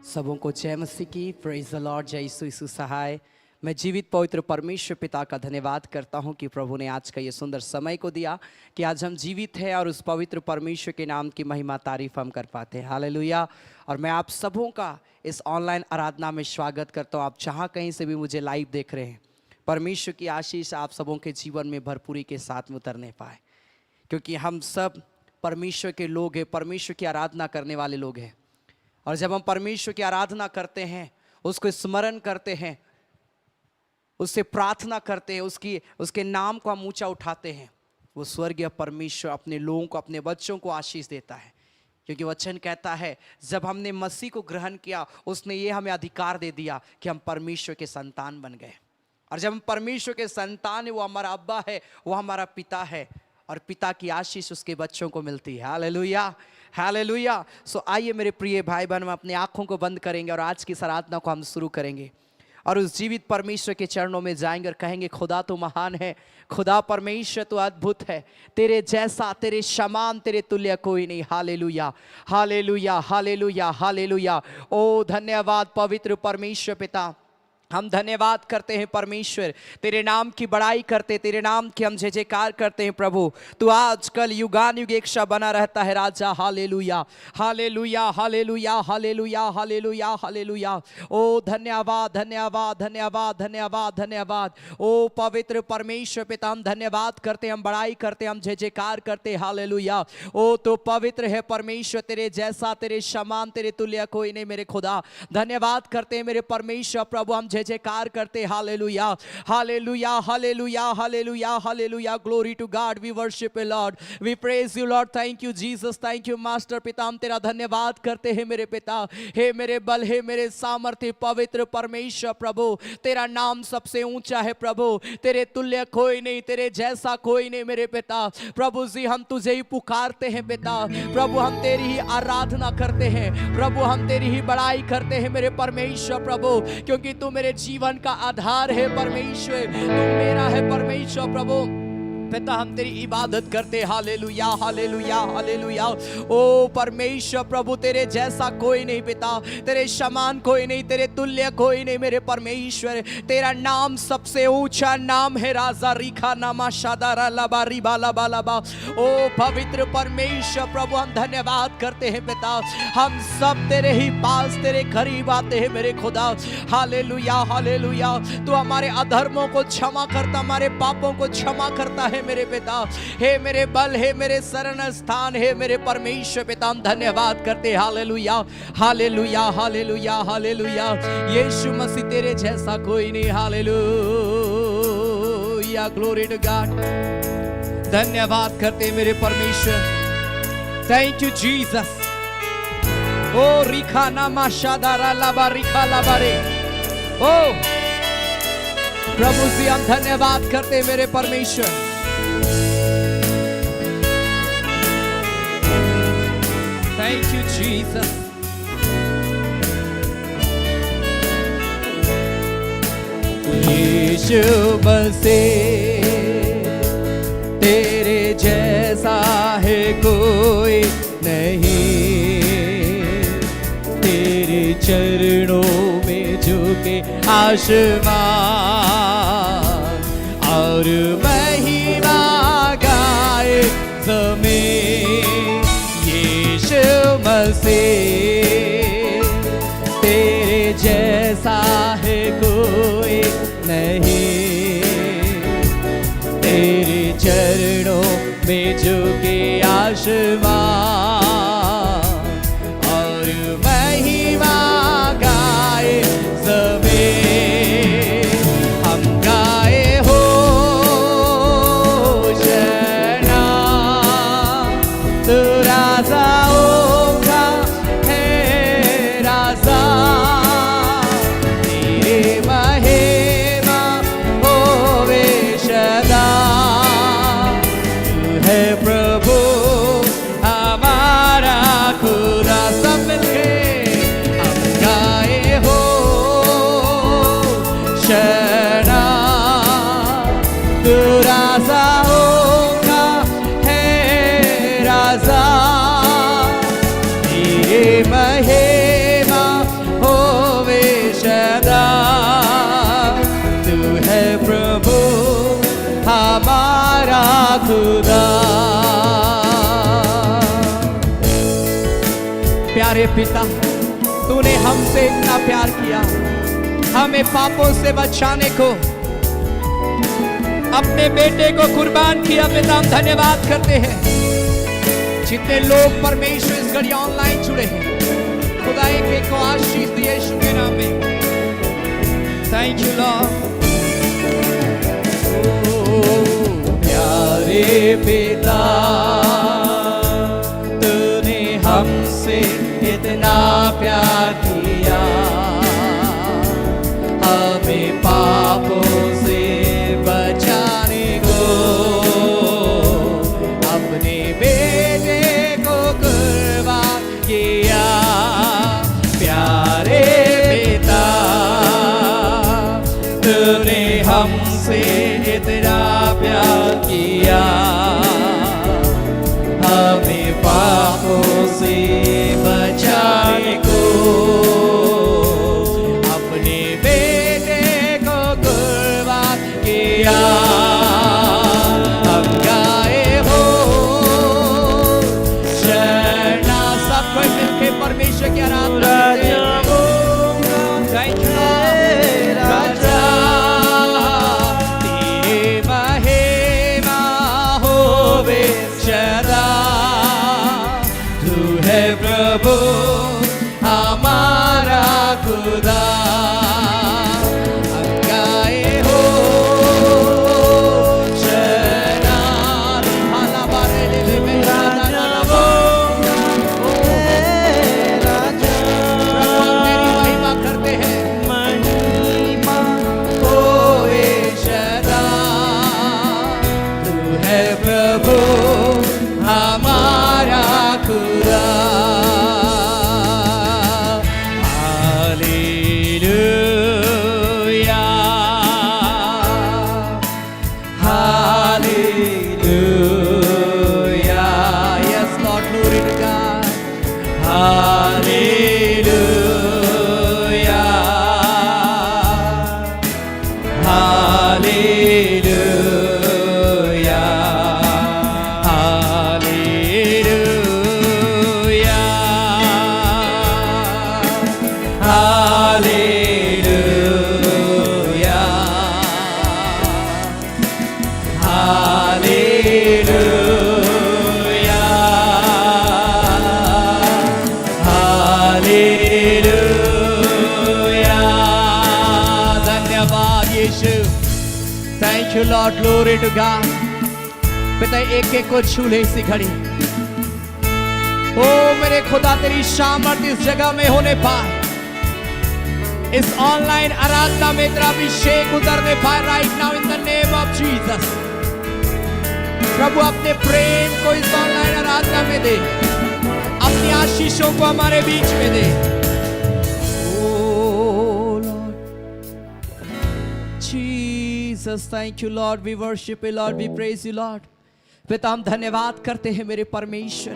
सबों को जय मसीह की। Praise the Lord. जय यीशु सहाय। मैं जीवित पवित्र परमेश्वर पिता का धन्यवाद करता हूं कि प्रभु ने आज का ये सुंदर समय को दिया कि आज हम जीवित हैं और उस पवित्र परमेश्वर के नाम की महिमा तारीफ हम कर पाते हैं। हालेलुया। और मैं आप सबों का इस ऑनलाइन आराधना में स्वागत करता हूं। आप जहां कहीं से भी मुझे लाइव देख रहे हैं, परमेश्वर की आशीष आप सबों के जीवन में भरपूरी के साथ में उतरने पाए, क्योंकि हम सब परमेश्वर के लोग हैं, परमेश्वर की आराधना करने वाले लोग हैं। और जब हम परमेश्वर की आराधना करते हैं, उसको स्मरण करते हैं, उससे प्रार्थना करते हैं, उसके नाम को हम ऊंचा उठाते हैं, वो स्वर्गीय परमेश्वर अपने लोगों को, अपने बच्चों को आशीष देता है। क्योंकि वचन कहता है जब हमने मसीह को ग्रहण किया, उसने ये हमें अधिकार दे दिया कि हम परमेश्वर के संतान बन गए। और जब हम परमेश्वर के संतान है, वो हमारा अब्बा है, वो हमारा पिता है, और पिता की आशीष उसके बच्चों को मिलती है। Hallelujah, hallelujah. सो आइए मेरे प्रिय भाई बहन, हम अपनी आंखों को बंद करेंगे और आज की आराधना को हम शुरू करेंगे और उस जीवित परमेश्वर के चरणों में जाएंगे और कहेंगे, खुदा तो महान है, खुदा परमेश्वर तो अद्भुत है, तेरे जैसा, तेरे समान, तेरे तुल्य कोई नहीं। Hallelujah, hallelujah, hallelujah, hallelujah. ओ धन्यवाद पवित्र परमेश्वर पिता, हम धन्यवाद करते हैं परमेश्वर, तेरे नाम की बड़ाई करते, तेरे नाम की हम जय जयकार करते हैं। प्रभु तू आजकल युगान युग एक सा बना रहता है राजा। Hallelujah, hallelujah, hallelujah, hallelujah, hallelujah, hallelujah. ओ धन्यवाद, धन्यवाद, धन्यवाद, धन्यवाद, धन्यवाद। ओ पवित्र परमेश्वर पिता, हम धन्यवाद करते, हम बड़ाई करते, हम जय जयकार करते। हालेलुया। ओ तो पवित्र है परमेश्वर, तेरे जैसा, तेरे समान, तेरे तुल्य कोई नहीं मेरे खुदा। धन्यवाद करते हैं मेरे परमेश्वर प्रभु, हम जय जयकार करते। Hallelujah, hallelujah, hallelujah, hallelujah, hallelujah. Glory to God, we worship you Lord, we praise you Lord. Thank you Jesus, thank you master. पिता हम तेरा धन्यवाद करते हैं मेरे पिता, हे मेरे बल, हे मेरे सामर्थ्य पवित्र परमेश्वर प्रभु, तेरा नाम सबसे ऊंचा है प्रभु, तेरे तुल्य कोई नहीं, तेरे जैसा कोई नहीं मेरे पिता। प्रभु जी हम तुझे ही पुकारते हैं पिता, प्रभु हम तेरी ही आराधना करते हैं प्रभु, हम तेरी ही बड़ाई करते हैं मेरे परमेश्वर प्रभु, क्योंकि तू मेरे जीवन का आधार है परमेश्वर, तू मेरा है परमेश्वर प्रभु। पिता हम तेरी इबादत करते। Hallelujah, hallelujah, hallelujah. ओ परमेश्वर प्रभु, तेरे जैसा कोई नहीं पिता, तेरे समान कोई नहीं, तेरे तुल्य कोई नहीं मेरे परमेश्वर। तेरा नाम सबसे ऊंचा नाम है राजा। रिखा नामा शादारा लबा रिबा लबा लबा। ओ पवित्र परमेश्वर प्रभु, हम धन्यवाद करते हैं पिता, हम सब तेरे ही पास, तेरे करीब आते हैं मेरे खुदा। Hallelujah, hallelujah. तू हमारे अधर्मों को क्षमा करता, हमारे पापों को क्षमा करता है मेरे पिता। हे मेरे बल, हे मेरे शरण स्थान, हे मेरे परमेश्वर पिता, हम धन्यवाद करते। Hallelujah, hallelujah, hallelujah, hallelujah. Yeshu Masih तेरे जैसा कोई नहीं। Hallelujah, glory to God. धन्यवाद करते मेरे परमेश्वर। Thank you Jesus. ओ रिखा नामा शादारा लाबा रिखा लाबारे। ओ प्रभु जी हम धन्यवाद करते मेरे परमेश्वर। Thank you, Jesus. यीशु मसीह तेरे जैसा है कोई नहीं, तेरे चरणों में झुके आसमान और महिमा गाए ज़मीन। यीशु मसीह तेरे जैसा है कोई नहीं, तेरे चरणों में झुके आसमान और महिमा गाए ज़मीन। हम गाए होशाना, तू राजाओं का है राजा, तेरे महिमा होवे सदा। तू है प्रभु हमारा खुदा। सब मिलके हम गाए होशाना, तू राजाओं का है राजा, तेरे महिमा पिता, तूने हमसे इतना प्यार किया, हमें पापों से बचाने को अपने बेटे को कुर्बान किया। पिता, हम धन्यवाद करते हैं। जितने लोग परमेश्वर इस घड़ी ऑनलाइन जुड़े हैं, खुदा एक एक को आशीष दिए यीशु के नाम में। Thank you Lord. प्यारे पिता, तूने हमसे इतना प्यार किया, हमें पापों से बचाने को अपने बेटे को कुर्बान किया। प्यारे पिता, तूने हमसे इतना प्यार किया, हमें पापों से बचाने को अपने बेटे को कुर्बान किया। हम गाए हो शरणा, सब कोई मिलके परमेश्वर की आराधना करते हैं। थैंक यू राजा, तेरे महिमा होवे सदा, तू है प्रभु हमारा खुदा। हम गाए हो शरणा, हाला बारे ले ले मेरा राजा, प्रभु तेरी महिमा करते हैं। महिमा होवे सदा, तू है प्रभु हमारा खुदा। Thank you Lord, glory to God। पिता, एक एक को छू ले इसी घड़ी। ओ मेरे खुदा, तेरी सामर्थ्य इस जगह में होने पाए, इस ऑनलाइन आराधना में तेरा अभिषेक उतरने पाए right now in the name of Jesus. प्रभु, अपने प्रेम को इस ऑनलाइन आराधना में दे, अपनी आशीषों को हमारे बीच में दे। Jesus, thank you Lord, we worship you Lord, we praise you Lord। पिता, हम धन्यवाद करते हैं मेरे परमेश्वर।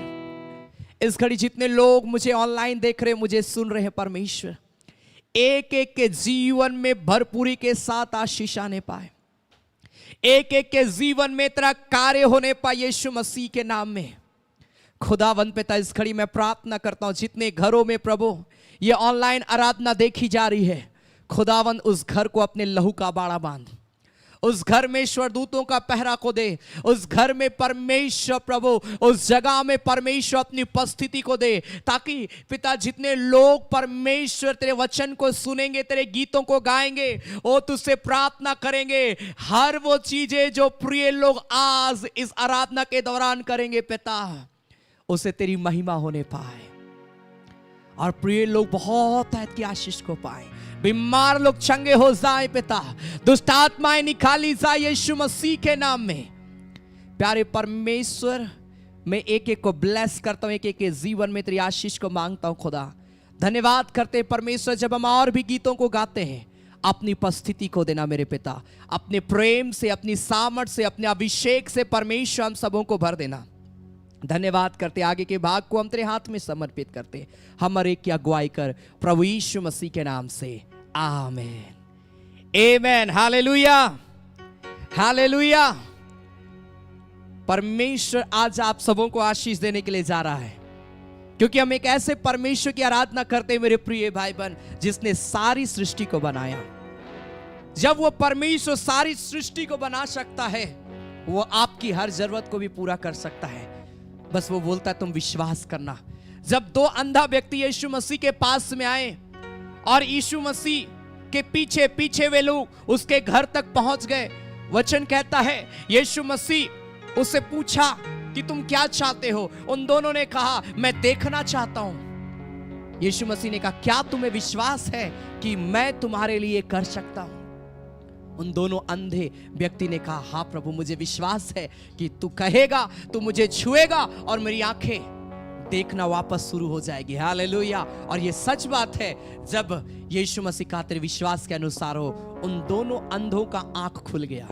इस घड़ी जितने लोग मुझे ऑनलाइन देख रहे हैं, मुझे सुन रहे हैं परमेश्वर, एक एक के जीवन में भरपूरी के साथ आशीष आने पाए, एक एक के जीवन में तेरा कार्य होने पाए यीशु मसीह के नाम में। खुदावंद पिता, इस घड़ी मैं प्रार्थना करता हूं, जितने घरों में प्रभु ये ऑनलाइन आराधना देखी जा रही है, खुदावंद उस घर को अपने लहू का बाड़ा बांध, उस घर में स्वर्गदूतों का पहरा को दे, उस घर में परमेश्वर प्रभु, उस जगह में परमेश्वर अपनी उपस्थिति को दे, ताकि पिता जितने लोग परमेश्वर तेरे वचन को सुनेंगे, तेरे गीतों को गाएंगे, वो तुझसे प्रार्थना करेंगे, हर वो चीजें जो प्रिय लोग आज इस आराधना के दौरान करेंगे पिता, उसे तेरी महिमा होने पाए और प्रिय लोग बहुत ऐत की आशीष को पाए, बीमार लोग चंगे हो जाए पिता, दुष्ट आत्माएं निकाली जाए यीशु मसीह के नाम में। प्यारे परमेश्वर, मैं एक एक को ब्लेस करता हूं, एक एक के जीवन में तेरी आशीष को मांगता हूं। खुदा धन्यवाद करते हैं परमेश्वर, जब हम और भी गीतों को गाते हैं, अपनी उपस्थिति को देना मेरे पिता, अपने प्रेम से, अपनी सामर्थ्य से, अपने अभिषेक से परमेश्वर हम सबों को भर देना। धन्यवाद करते, आगे के भाग को हम तेरे हाथ में समर्पित करते, हमारे की अगुवाई कर प्रभु यीशु मसीह के नाम से, आमेन आमेन। Hallelujah hallelujah. परमेश्वर आज आप सबों को आशीष देने के लिए जा रहा है। क्योंकि हम एक ऐसे परमेश्वर की आराधना करते हैं मेरे प्रिय भाई बहन, जिसने सारी सृष्टि को बनाया। जब वो परमेश्वर सारी सृष्टि को बना सकता है, वो आपकी हर जरूरत को भी पूरा कर सकता है। बस वो बोलता है तुम विश्वास करना। जब दो अंधा व्यक्ति यीशु मसीह के पास में आए और यीशु मसीह के पीछे पीछे वे लोग उसके घर तक पहुंच गए, वचन कहता है यीशु मसीह उससे पूछा कि तुम क्या चाहते हो। उन दोनों ने कहा मैं देखना चाहता हूं। यीशु मसीह ने कहा क्या तुम्हें विश्वास है कि मैं तुम्हारे लिए कर सकता हूं? उन दोनों अंधे व्यक्ति ने कहा हाँ प्रभु, मुझे विश्वास है कि तू कहेगा, तू मुझे छुएगा और मेरी आंखें देखना वापस शुरू हो जाएगी। हालेलुया। और ये सच बात है, जब यीशु मसीह का तेरे विश्वास के अनुसार हो, उन दोनों अंधों का आंख खुल गया।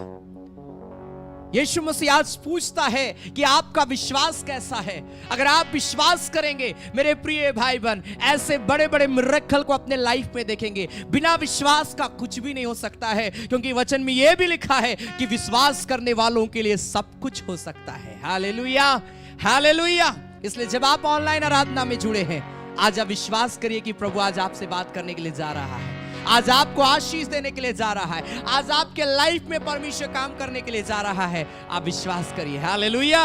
यीशु मसीह आज पूछता है कि आपका विश्वास कैसा है। अगर आप विश्वास करेंगे मेरे प्रिय भाई बहन, ऐसे बड़े बड़े मिरेकल को अपने लाइफ में देखेंगे। बिना विश्वास का कुछ भी नहीं हो सकता है, क्योंकि वचन में यह भी लिखा है कि विश्वास करने वालों के लिए सब कुछ हो सकता है। Hallelujah, hallelujah. इसलिए जब आप ऑनलाइन आराधना में जुड़े हैं, आज आप विश्वास करिए कि प्रभु आज आपसे बात करने के लिए जा रहा है, आज आपको आशीष देने के लिए जा रहा है, आज आपके लाइफ में परमेश्वर काम करने के लिए जा रहा है। आप विश्वास करिए। Hallelujah,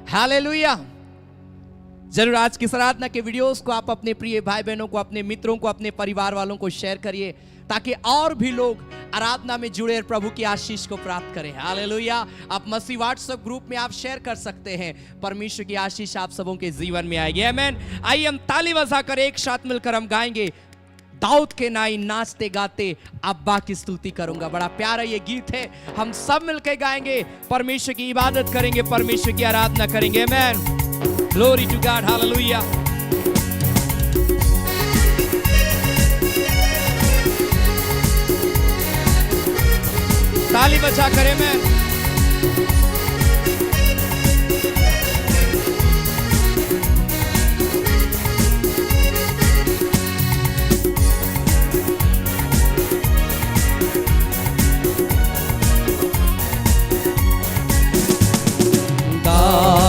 hallelujah. जरूर आज की आराधना के वीडियोस को आप अपने प्रिय भाई बहनों को, अपने मित्रों को, अपने परिवार वालों को शेयर करिए, ताकि और भी लोग आराधना में जुड़े और प्रभु की आशीष को प्राप्त करें। हालेलुया। आप मसीह व्हाट्सएप ग्रुप में आप शेयर कर सकते हैं। परमेश्वर की आशीष आप सबों के जीवन में आएगी। आमीन। आइए हम ताली बजाकर एक साथ मिलकर हम गाएंगे, दाऊद के नाई नाचते गाते अब्बा की स्तुति करूंगा। बड़ा प्यारा ये गीत है, हम सब मिलकर गाएंगे, परमेश्वर की इबादत करेंगे, परमेश्वर की आराधना करेंगे। आमीन। Glory to God. हालेलुया। ताली बजा करें। मैं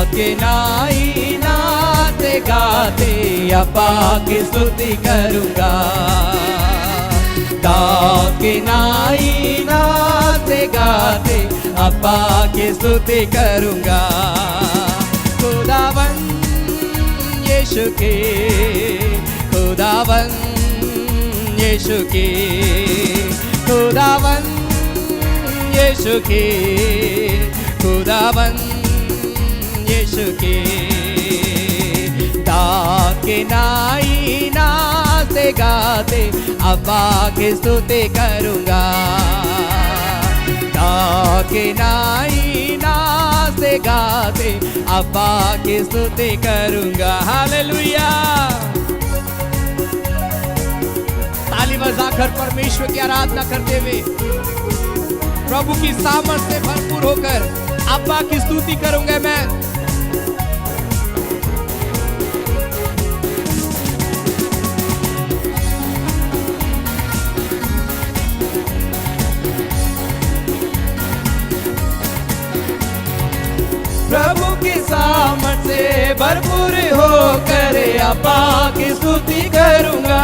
के नाई नाते गाते अब्बा की स्तुति करूंगा। के नाई नाते गाते अब्बा की स्तुति करूंगा। खुदावन यीशु के, खुदावन यीशु के, खुदावन यीशु के, खुदावन यीशु के। के नाई नाचते गाते अब्बा की स्तुति करूंगा। के नाई नाचते गाते अब्बा की स्तुति करूंगा। हालेलुया। ताली बजाकर परमेश्वर की आराधना करते हुए, प्रभु की सामर्थ से भरपूर होकर अब्बा की स्तुति करूंगा। मैं प्रभु की सामर्थ से भरपूर होकर अब्बा की स्तुति करूंगा।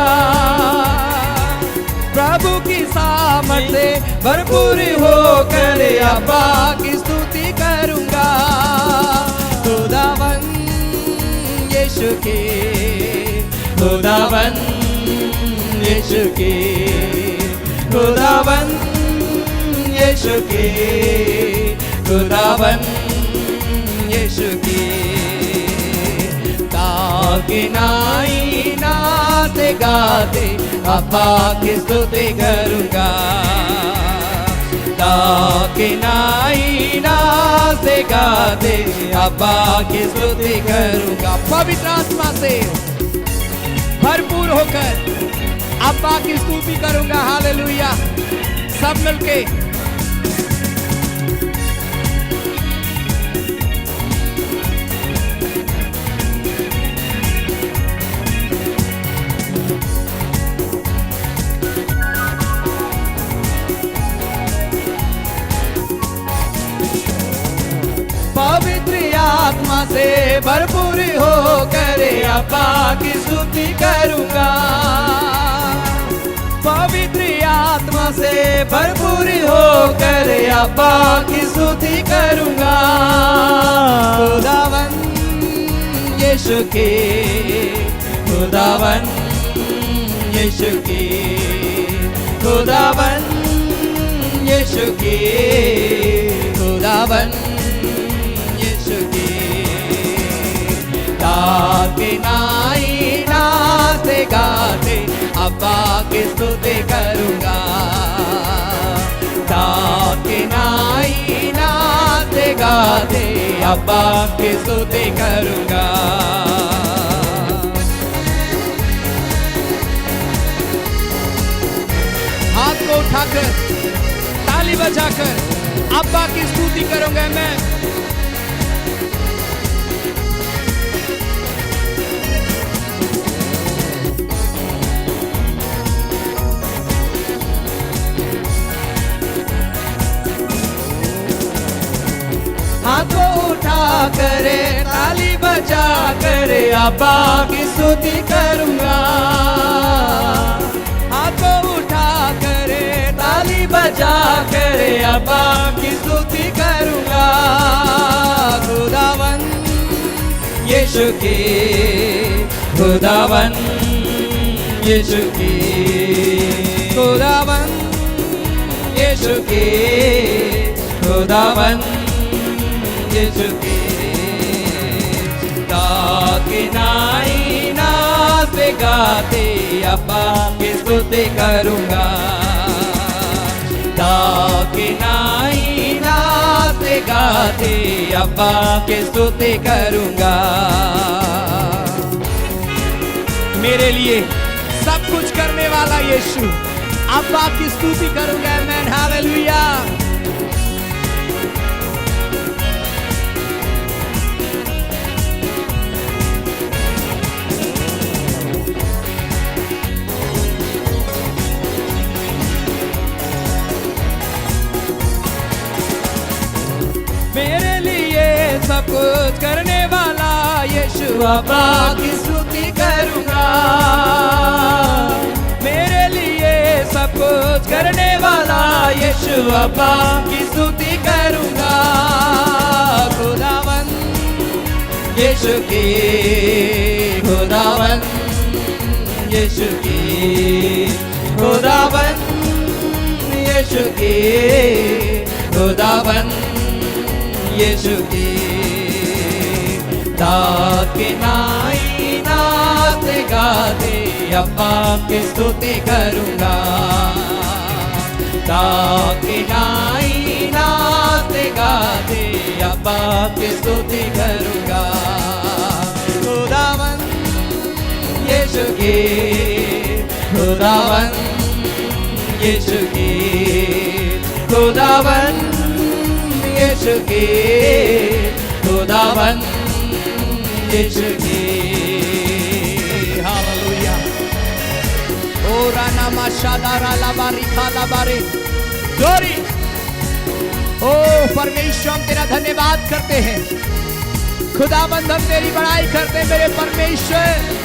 प्रभु की सामर्थ से भरपूर होकर अब्बा की स्तुति करूंगा। खुदावन यीशु के, खुदावन यीशु के, खुदावन यीशु के, खुदावन यीशु की। ताकि नाई नाचते गाते अब्बा की स्तुति करूंगा। ताकि नाई नाचते गाते अब्बा की स्तुति करूंगा। पवित्र आत्मा से भरपूर होकर अब्बा की स्तुति करूंगा। हालेलुया। सब मिलके पवित्र आत्मा से भरपूर हो कर अब्बा की स्तुति करूंगा। पवित्र आत्मा से भरपूर हो कर अब्बा की स्तुति करूंगा। खुदावन यीशु के, खुदावन यीशु के, खुदावन यीशु के, खुदावन यीशु के। गाते नाई नाते गाते अब्बा की स्तुति करूंगा। गाते नाई नाते गाते अब्बा की स्तुति करूंगा। हाथ को उठाकर ताली बजाकर अब्बा की स्तुति करूंगा मैं। हाथ को उठा कर ताली बजा कर अब्बा की स्तुति करूंगा। हाथ को उठा कर ताली बजा कर अब्बा की स्तुति करूंगा। खुदावन यीशु के, खुदावन यीशु के, खुदावन यीशु के, खुदावन यीशु के। गाके नाई नाते गाते अब्बा की स्तुति करूंगा। गाके नाई नाते गाते अब्बा की स्तुति करूंगा। मेरे लिए सब कुछ करने वाला यीशु, अब्बा की स्तुति करूंगा मैं। हालेलुया। मेरे लिए सब कुछ करने वाला यीशु, अब्बा की स्तुति करूंगा। मेरे लिए सब कुछ करने वाला यीशु, अब्बा की स्तुति करूंगा। खुदावन यीशु की, खुदावन यीशु की, खुदावन यीशु की, खुदावन यीशु की। गाके नाई नाते गाते अब्बा की स्तुति करूंगा। गाके नाई नाते गाते अब्बा की स्तुति करूंगा। खुदावन यीशु की, खुदावन यीशु की, खुदावन यीशु की, खुदावन यीशु की। हालेलुया। ओ राना माशादारा लाबारी खालाबारी ग्लोरी। ओ परमेश्वर, हम तेरा धन्यवाद करते हैं। खुदाबंद, हम तेरी बड़ाई करते हैं मेरे परमेश्वर।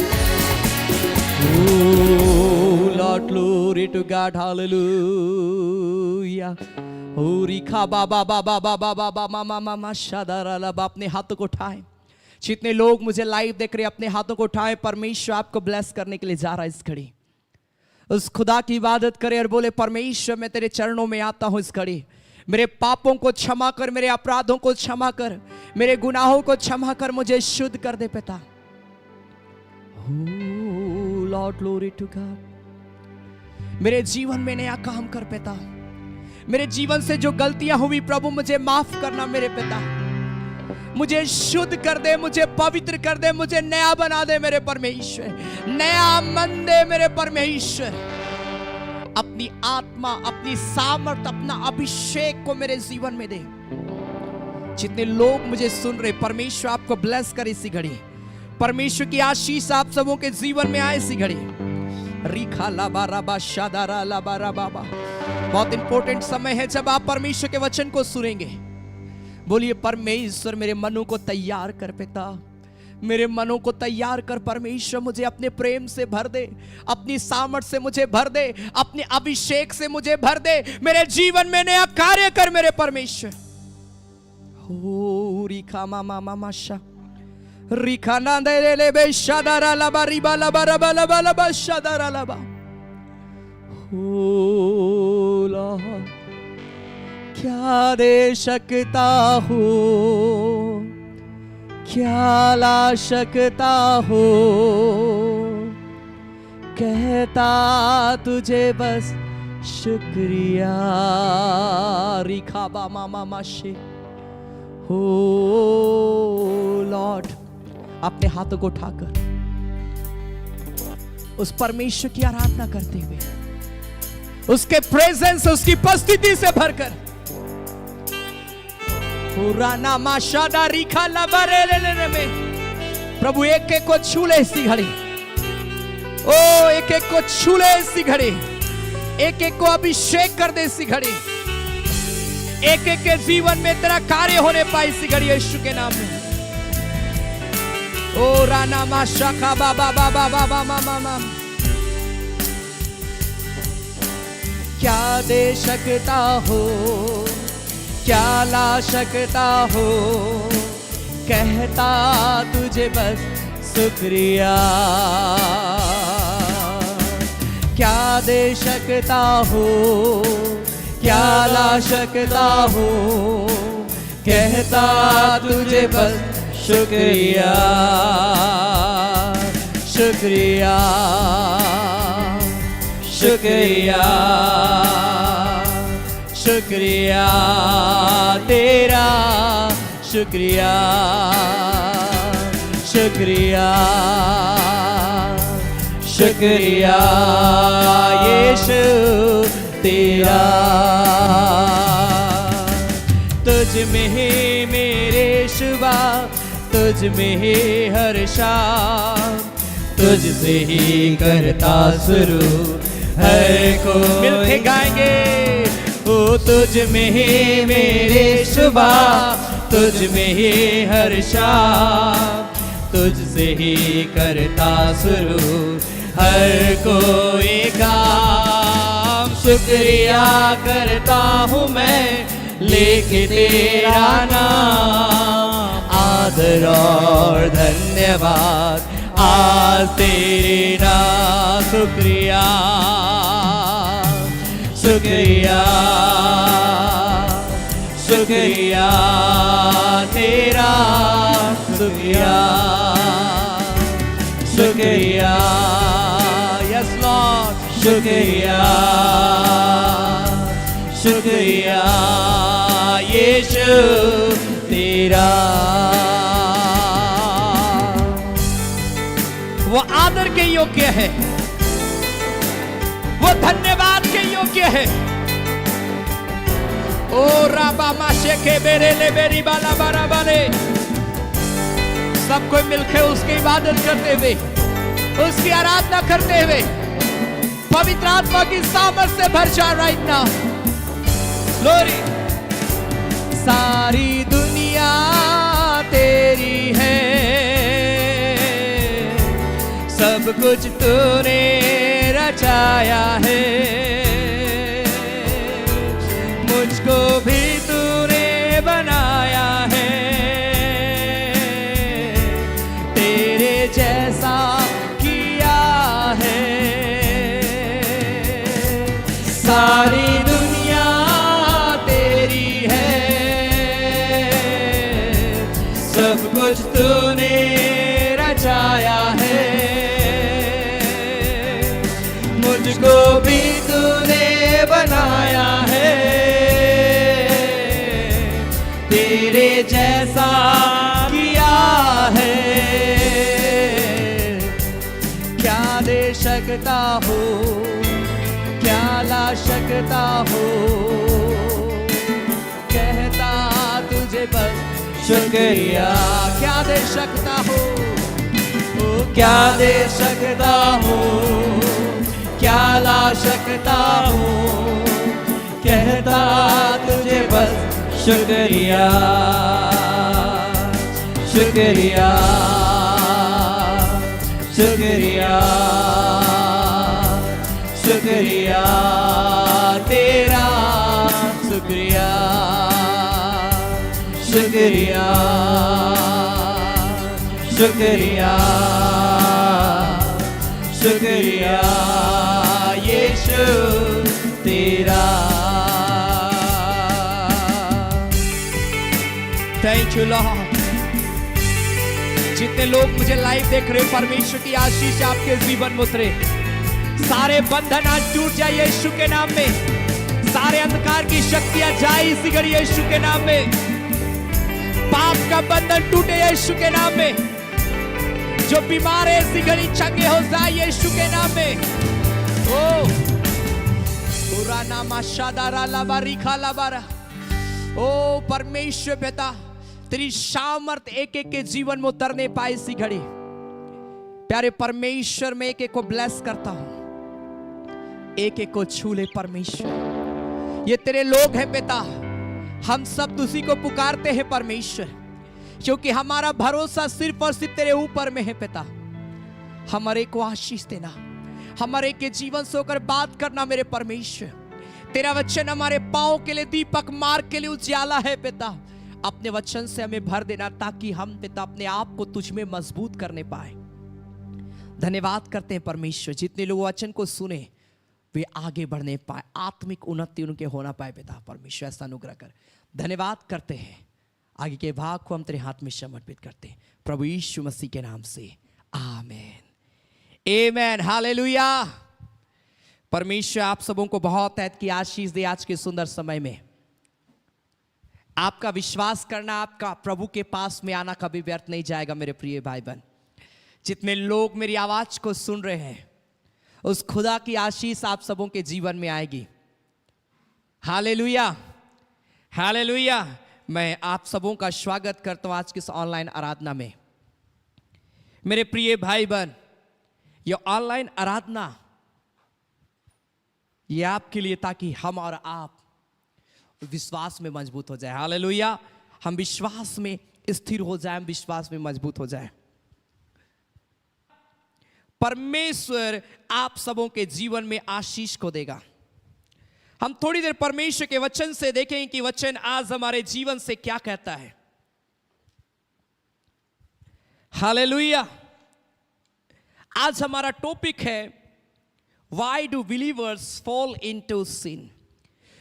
Oh Lord, glory to God, hallelujah. अपने हाथों को उठाएं। जितने लोग मुझे लाइव देख रहे हैं अपने हाथों को उठाएं। परमेश्वर आपको ब्लेस करने के लिए जा रहा है इस घड़ी। उस खुदा की इबादत करें और बोले, परमेश्वर मैं तेरे चरणों में आता हूं इस घड़ी। मेरे पापों को क्षमा कर, मेरे अपराधों को क्षमा कर, मेरे गुनाहों को क्षमा कर, मुझे शुद्ध कर दे पिता। Lord glory to God. मेरे जीवन में नया काम कर पिता। मेरे जीवन से जो गलतियां हुई प्रभु मुझे माफ करना मेरे पिता। मुझे शुद्ध कर दे, मुझे पवित्र कर दे, मुझे नया बना दे मेरे परमेश्वर। नया मन दे मेरे परमेश्वर। अपनी आत्मा, अपनी सामर्थ, अपना अभिषेक को मेरे जीवन में दे। जितने लोग मुझे सुन रहे, परमेश्वर आपको ब्लेस कर इसी घड़ी। परमेश्वर की आशीष आप सबों के जीवन में आए इसी घड़ी। रिखा लाबा राबा शादारा लाबा राबा। बहुत इंपॉर्टेंट समय है जब आप परमेश्वर के वचन को सुनेंगे। बोलिए, परमेश्वर मेरे मनों को तैयार कर पिता। मेरे मनों को तैयार कर परमेश्वर, मुझे अपने प्रेम से भर दे, अपनी सामर्थ से मुझे भर दे, अपने अभिषेक से मुझे भर दे, मेरे जीवन में नया कार्य कर मेरे परमेश्वर। हो रिखा मामा मामा शा रिखा ना दे ले ले बे शादारा लबा रिबा लबा रबा लबा लबा शादारा लबा। हो लॉर्ड, क्या दे सकता हूँ, क्या ला सकता हो, कहता तुझे बस शुक्रिया। रिखा बा मामा माशे। हो लॉर्ड, अपने हाथों को उठाकर उस परमेश्वर की आराधना करते हुए, उसके प्रेजेंस, उसकी उपस्थिति से भरकर, पुराना माशादा रिखा लबरे ले में प्रभु एक एक को छू ले इसी घड़ी। ओ एक एक को छू ले इसी घड़ी, एक एक को अभिषेक कर दे इसी घड़ी, एक एक के जीवन में तेरा कार्य होने पाए इसी घड़ी यीशु के नाम में। ओ राना माशा का बाबा बाबा बाबा मामा मामा। क्या दे सकता हो, क्या ला सकता हो, कहता तुझे बस शुक्रिया। क्या दे सकता हो, क्या ला सकता हो, कहता तुझे बस शुक्रिया। शुक्रिया शुक्रिया शुक्रिया तेरा, शुक्रिया शुक्रिया शुक्रिया यीशु तेरा। तुझ में ही मेरे शुबा, तुझ में ही हर शाम, तुझसे ही करता शुरू हर को। मिलके गाएंगे। ओ तुझ में ही मेरे सुबह, तुझ में ही हर शाम, तुझसे ही करता शुरू हर कोई काम। शुक्रिया करता हूँ मैं लेके तेरा नाम, आदर और धन्यवाद आज तेरे नाम। शुक्रिया शुक्रिया शुक्रिया तेरा, शुक्रिया शुक्रिया यस लॉर्ड। शुक्रिया शुक्रिया यीशु तेरा। वो आदर के योग्य है, वो धन्यवाद के योग्य है। ओ राबा माशे के बेरे ले बेरी बाला बारा बाले। सब कोई मिलकर उसकी इबादत करते हुए, उसकी आराधना करते हुए पवित्र आत्मा की सामर्थ से भर जा राइट नाउ। ग्लोरी। सारी दुनिया तेरी है, सब कुछ तूने रचाया है, मुझको भी तूने बनाया है, तेरे जैसा किया है। सारी दुनिया तेरी है, सब कुछ तूने रचाया है, मुझको भी तूने बनाया है, तेरे जैसा किया है। क्या दे सकता हो, क्या ला सकता हो, कहता तुझे बस शुक्रिया। क्या दे सकता हो, क्या दे सकता हो, क्या ला सकता हो, कहता तुझे बस शुक्रिया शुक्रिया शुक्रिया शुक्रिया तेरा, शुक्रिया शुक्रिया शुक्रिया शुक्रिया यीशु तेरा। Thank you Lord. जितने लोग मुझे लाइव देख रहे, परमेश्वर की आशीष आपके जीवन में उतरे। सारे बंधन आज टूट जाए यीशु के नाम में। सारे अंधकार की शक्तियां जाए इसी घड़ी यीशु के नाम में। पाप का बंधन टूटे यीशु के नाम में। जो बीमार है इसी घड़ी चंगे हो जाए यीशु के नाम में। ओ पुराना माशादारा लाबारिखा लाबारा। ओ परमेश्वर पिता, तेरी सामर्थ एक एक के जीवन में उतरने पाए इसी घड़ी। प्यारे परमेश्वर, मैं एक एक को ब्लेस करता हूं, एक एक को छू ले परमेश्वर। ये तेरे लोग हैं पिता, हम सब तुझी को पुकारते हैं परमेश्वर, क्योंकि हमारा भरोसा सिर्फ और सिर्फ तेरे ऊपर में है पिता। हमारे को आशीष देना, हमारे के जीवन से होकर बात करना मेरे परमेश्वर। तेरा वचन हमारे पांव के लिए दीपक, मार्ग के लिए उजाला है पिता। अपने वचन से हमें भर देना ताकि हम पिता अपने आप को तुझ में मजबूत करने पाए। धन्यवाद करते हैं परमेश्वर, जितने लोग वचन को सुने वे आगे बढ़ने पाए, आत्मिक उन्नति उनके होना पाए पिता। परमेश्वर ऐसा अनुग्रह कर। धन्यवाद करते हैं, आगे के भाग को हम तेरे हाथ में समर्पित करते हैं प्रभु यीशु मसीह के नाम से, आमेन आमेन हालेलुया। परमेश्वर आप सबों को बहुत ऐत की आशीष दे। आज के सुंदर समय में आपका विश्वास करना, आपका प्रभु के पास में आना कभी व्यर्थ नहीं जाएगा मेरे प्रिय भाई बहन। जितने लोग मेरी आवाज को सुन रहे हैं, उस खुदा की आशीष आप सबों के जीवन में आएगी। Hallelujah hallelujah. मैं आप सबों का स्वागत करता हूं आज की इस ऑनलाइन आराधना में। मेरे प्रिय भाई बहन, ये ऑनलाइन आराधना ये आपके लिए, ताकि हम और आप विश्वास में मजबूत हो जाए। हालेलुया। हम विश्वास में स्थिर हो जाए, हम विश्वास में मजबूत हो जाए। परमेश्वर आप सबों के जीवन में आशीष को देगा। हम थोड़ी देर परमेश्वर के वचन से देखें कि वचन आज हमारे जीवन से क्या कहता है। हालेलुया। आज हमारा टॉपिक है Why do believers fall into sin?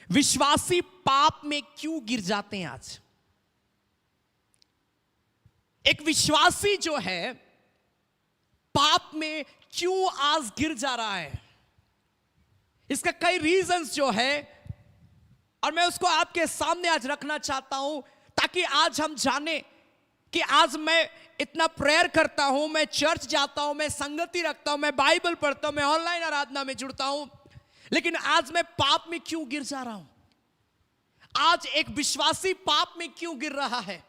विश्वासी पाप में क्यों गिर जाते हैं। आज एक विश्वासी जो है पाप में क्यों आज गिर जा रहा है, इसका कई रीजंस जो है, और मैं उसको आपके सामने आज रखना चाहता हूं ताकि आज हम जाने कि आज मैं इतना प्रेयर करता हूं, मैं चर्च जाता हूं, मैं संगति रखता हूं, मैं बाइबल पढ़ता हूं, मैं ऑनलाइन आराधना में जुड़ता हूं, लेकिन आज मैं पाप में क्यों गिर जा रहा हूं। आज एक विश्वासी पाप में क्यों गिर रहा है।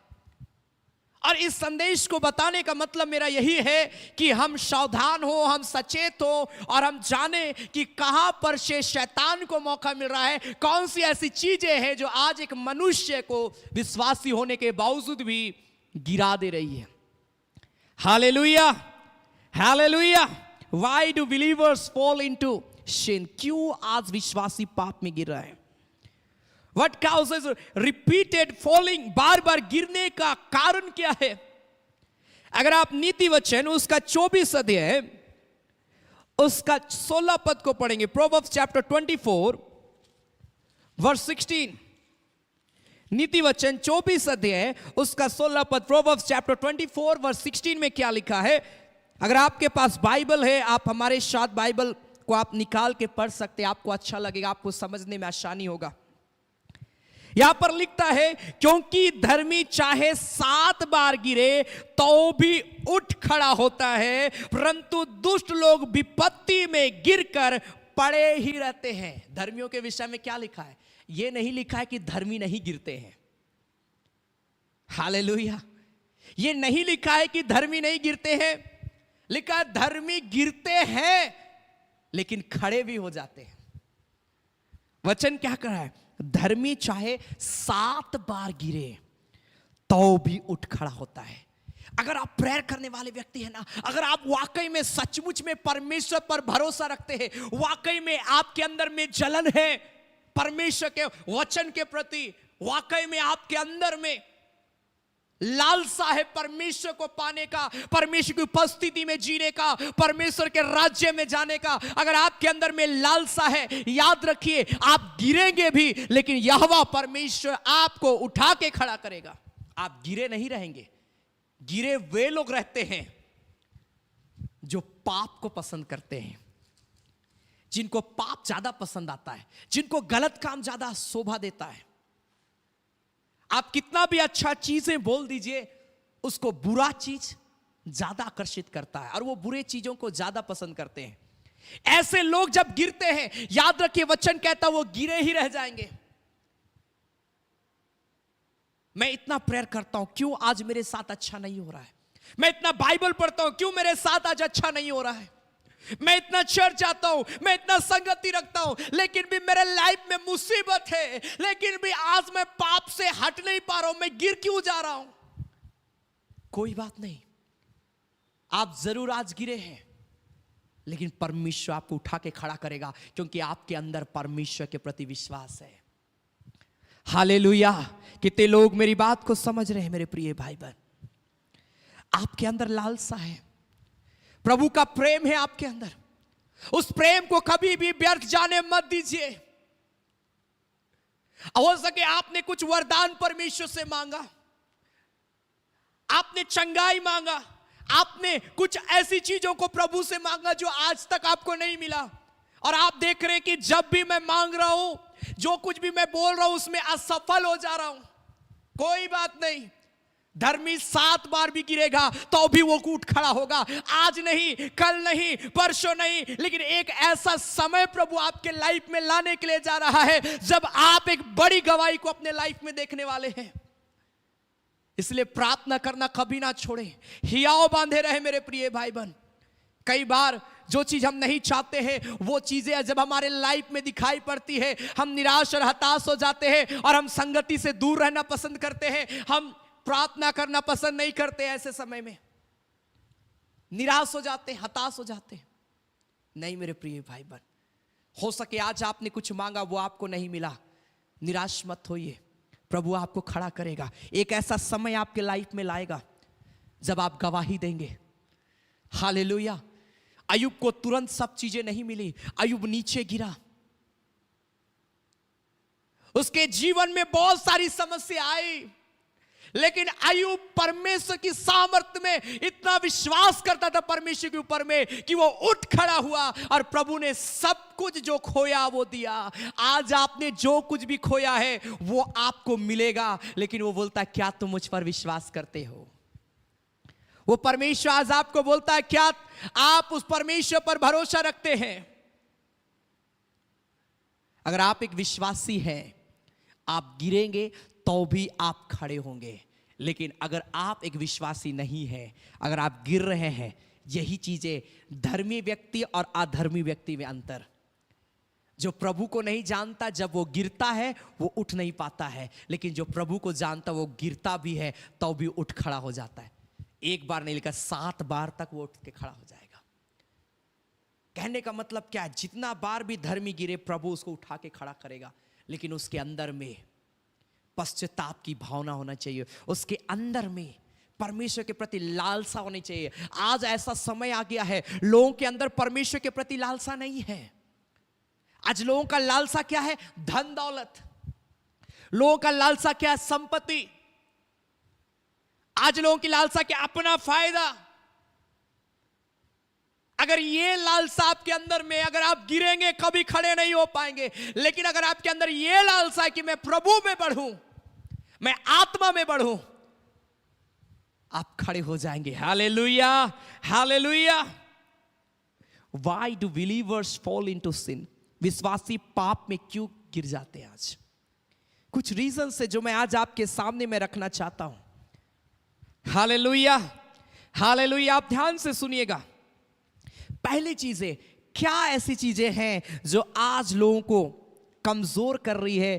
और इस संदेश को बताने का मतलब मेरा यही है कि हम सावधान हो, हम सचेत हो, और हम जाने कि कहां पर से शैतान को मौका मिल रहा है, कौन सी ऐसी चीजें हैं जो आज एक मनुष्य को विश्वासी होने के बावजूद भी गिरा दे रही है। Hallelujah hallelujah. Why do believers fall into sin? क्यों आज विश्वासी पाप में गिर रहा है। What causes repeated falling? बार बार गिरने का कारण क्या है। अगर आप नीति वचन उसका 24 अध्याय उसका 16 पद को पढ़ेंगे, Proverbs chapter 24 verse 16। नीति वचन 24 अध्याय उसका 16 पद, Proverbs chapter 24 verse 16 में क्या लिखा है। अगर आपके पास बाइबल है, आप हमारे साथ बाइबल को आप निकाल के पढ़ सकते हैं, आपको अच्छा लगेगा, आपको समझने में आसानी होगा। यहां पर लिखता है, क्योंकि धर्मी चाहे 7 बार गिरे तो भी उठ खड़ा होता है, परंतु दुष्ट लोग विपत्ति में गिरकर पड़े ही रहते हैं। धर्मियों के विषय में क्या लिखा है। यह नहीं लिखा है कि धर्मी नहीं गिरते हैं। हालेलुया। यह नहीं लिखा है कि धर्मी नहीं गिरते हैं, लिखा है धर्मी गिरते हैं लेकिन खड़े भी हो जाते हैं। वचन क्या कर रहा है, धर्मी चाहे 7 बार गिरे तो भी उठ खड़ा होता है। अगर आप प्रेयर करने वाले व्यक्ति हैं ना, अगर आप वाकई में सचमुच में परमेश्वर पर भरोसा रखते हैं, वाकई में आपके अंदर में जलन है परमेश्वर के वचन के प्रति, वाकई में आपके अंदर में लालसा है परमेश्वर को पाने का, परमेश्वर की उपस्थिति में जीने का, परमेश्वर के राज्य में जाने का, अगर आपके अंदर में लालसा है, याद रखिए आप गिरेंगे भी, लेकिन यहोवा परमेश्वर आपको उठा के खड़ा करेगा। आप गिरे नहीं रहेंगे। गिरे वे लोग रहते हैं जो पाप को पसंद करते हैं, जिनको पाप ज्यादा पसंद आता है, जिनको गलत काम ज्यादा शोभा देता है। आप कितना भी अच्छा चीजें बोल दीजिए, उसको बुरा चीज ज्यादा आकर्षित करता है और वो बुरे चीजों को ज्यादा पसंद करते हैं। ऐसे लोग जब गिरते हैं, याद रखिए वचन कहता वो गिरे ही रह जाएंगे। मैं इतना प्रेयर करता हूं, क्यों आज मेरे साथ अच्छा नहीं हो रहा है। मैं इतना बाइबल पढ़ता हूं, क्यों मेरे साथ आज अच्छा नहीं हो रहा है। मैं इतना चर्च जाता हूं, मैं इतना संगति रखता हूं, लेकिन भी मेरे लाइफ में मुसीबत है, लेकिन भी आज मैं पाप से हट नहीं पा रहा हूं, मैं गिर क्यों जा रहा हूं। कोई बात नहीं, आप जरूर आज गिरे हैं, लेकिन परमेश्वर आपको उठा के खड़ा करेगा, क्योंकि आपके अंदर परमेश्वर के प्रति विश्वास है। हालेलुया। कितने लोग मेरी बात को समझ रहे हैं मेरे प्रिय भाई बहन। आपके अंदर लालसा है, प्रभु का प्रेम है आपके अंदर, उस प्रेम को कभी भी व्यर्थ जाने मत दीजिए। हो सके आपने कुछ वरदान परमेश्वर से मांगा, आपने चंगाई मांगा, आपने कुछ ऐसी चीजों को प्रभु से मांगा जो आज तक आपको नहीं मिला, और आप देख रहे हैं कि जब भी मैं मांग रहा हूं, जो कुछ भी मैं बोल रहा हूं उसमें असफल हो जा रहा हूं। कोई बात नहीं, धर्मी 7 बार भी गिरेगा तो भी वो उठ खड़ा होगा। आज नहीं, कल नहीं, परसों नहीं, लेकिन एक ऐसा समय प्रभु आपके लाइफ में लाने के लिए जा रहा है जब आप एक बड़ी गवाही को अपने लाइफ में देखने वाले हैं। इसलिए प्रार्थना करना कभी ना छोड़े, हियाव बांधे रहे मेरे प्रिय भाई बहन। कई बार जो चीज हम नहीं चाहते हैं वो चीजें जब हमारे लाइफ में दिखाई पड़ती है, हम निराश और हताश हो जाते हैं और हम संगति से दूर रहना पसंद करते हैं, हम प्रार्थना करना पसंद नहीं करते। ऐसे समय में निराश हो जाते, हताश हो जाते। नहीं मेरे प्रिय भाई बहन, हो सके आज आपने कुछ मांगा वो आपको नहीं मिला, निराश मत होइए, प्रभु आपको खड़ा करेगा। एक ऐसा समय आपके लाइफ में लाएगा जब आप गवाही देंगे। हालेलुया। अय्यूब को तुरंत सब चीजें नहीं मिली, अय्यूब नीचे गिरा, उसके जीवन में बहुत सारी समस्या आई, लेकिन अय्यूब परमेश्वर की सामर्थ्य में इतना विश्वास करता था परमेश्वर के ऊपर में कि वो उठ खड़ा हुआ और प्रभु ने सब कुछ जो खोया वो दिया। आज आपने जो कुछ भी खोया है वो आपको मिलेगा, लेकिन वो बोलता है क्या तुम मुझ पर विश्वास करते हो। वो परमेश्वर आज आपको बोलता है क्या आप उस परमेश्वर पर भरोसा रखते हैं। अगर आप एक विश्वासी हैं, आप गिरेंगे तो भी आप खड़े होंगे, लेकिन अगर आप एक विश्वासी नहीं हैं, अगर आप गिर रहे हैं, यही चीजें धर्मी व्यक्ति और अधर्मी व्यक्ति में अंतर। जो प्रभु को नहीं जानता जब वो गिरता है वो उठ नहीं पाता है, लेकिन जो प्रभु को जानता वो गिरता भी है तो भी उठ खड़ा हो जाता है। एक बार नहीं, लेकिन 7 बार तक वो उठ के खड़ा हो जाएगा। कहने का मतलब क्या है, जितना बार भी धर्मी गिरे प्रभु उसको उठा के खड़ा करेगा, लेकिन उसके अंदर में पश्चाताप की भावना होना चाहिए, उसके अंदर में परमेश्वर के प्रति लालसा होनी चाहिए। आज ऐसा समय आ गया है लोगों के अंदर परमेश्वर के प्रति लालसा नहीं है। आज लोगों का लालसा क्या है, धन दौलत। लोगों का लालसा क्या है, संपत्ति। आज लोगों की लालसा क्या, अपना फायदा। अगर ये लालसा आपके अंदर में, अगर आप गिरेंगे कभी खड़े नहीं हो पाएंगे, लेकिन अगर आपके अंदर ये लालसा है कि मैं प्रभु में बढ़ूं, मैं आत्मा में बढ़ूं, आप खड़े हो जाएंगे। Hallelujah, hallelujah. Why do believers fall into sin? विश्वासी पाप में क्यों गिर जाते हैं? आज कुछ रीजन है जो मैं आज आपके सामने में रखना चाहता हूं। Hallelujah, hallelujah. आप ध्यान से सुनिएगा। पहली चीजें, क्या ऐसी चीजें हैं जो आज लोगों को कमजोर कर रही है,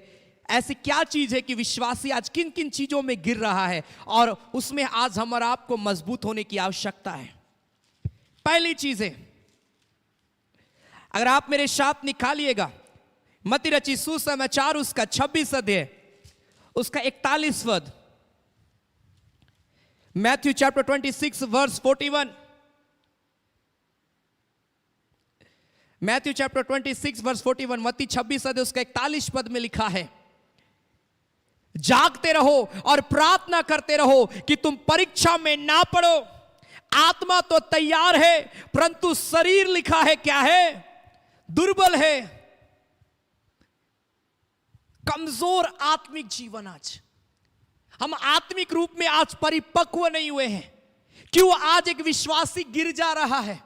ऐसी क्या चीज है कि विश्वासी आज किन किन चीजों में गिर रहा है और उसमें आज हम और आपको मजबूत होने की आवश्यकता है। पहली चीज है, अगर आप मेरे साथ निकालिएगा मत्ती रचित सुसमाचार उसका 26 अध्याय उसका 41 पद, Matthew chapter 26 verse 41, Matthew chapter 26 verse 41, मत्ती 26 अध्याय उसका 41 पद में लिखा है, जागते रहो और प्रार्थना करते रहो कि तुम परीक्षा में ना पड़ो। आत्मा तो तैयार है परंतु शरीर लिखा है क्या है, दुर्बल है। कमजोर आत्मिक जीवन, आज हम आत्मिक रूप में आज परिपक्व नहीं हुए हैं। क्यों आज एक विश्वासी गिर जा रहा है?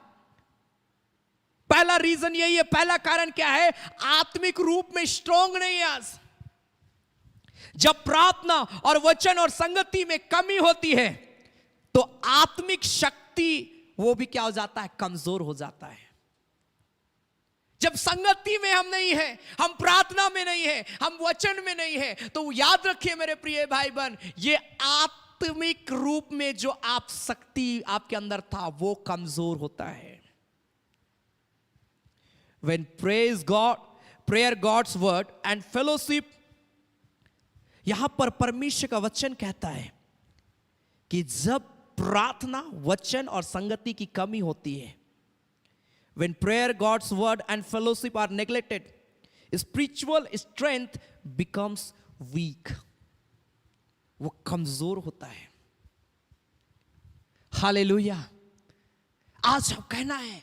पहला रीजन यही है, पहला कारण क्या है, आत्मिक रूप में स्ट्रांग नहीं है। आज जब प्रार्थना और वचन और संगति में कमी होती है तो आत्मिक शक्ति वो भी क्या हो जाता है, कमजोर हो जाता है। जब संगति में हम नहीं है, हम प्रार्थना में नहीं है, हम वचन में नहीं है, तो याद रखिए मेरे प्रिय भाई बहन, ये आत्मिक रूप में जो आप शक्ति आपके अंदर था वो कमजोर होता है। When prayer God's word and fellowship, यहां पर परमेश्वर का वचन कहता है कि जब प्रार्थना वचन और संगति की कमी होती है, when prayer God's word and fellowship are neglected, spiritual strength becomes weak, वो कमजोर होता है। हालेलुया। आज आप कहना है,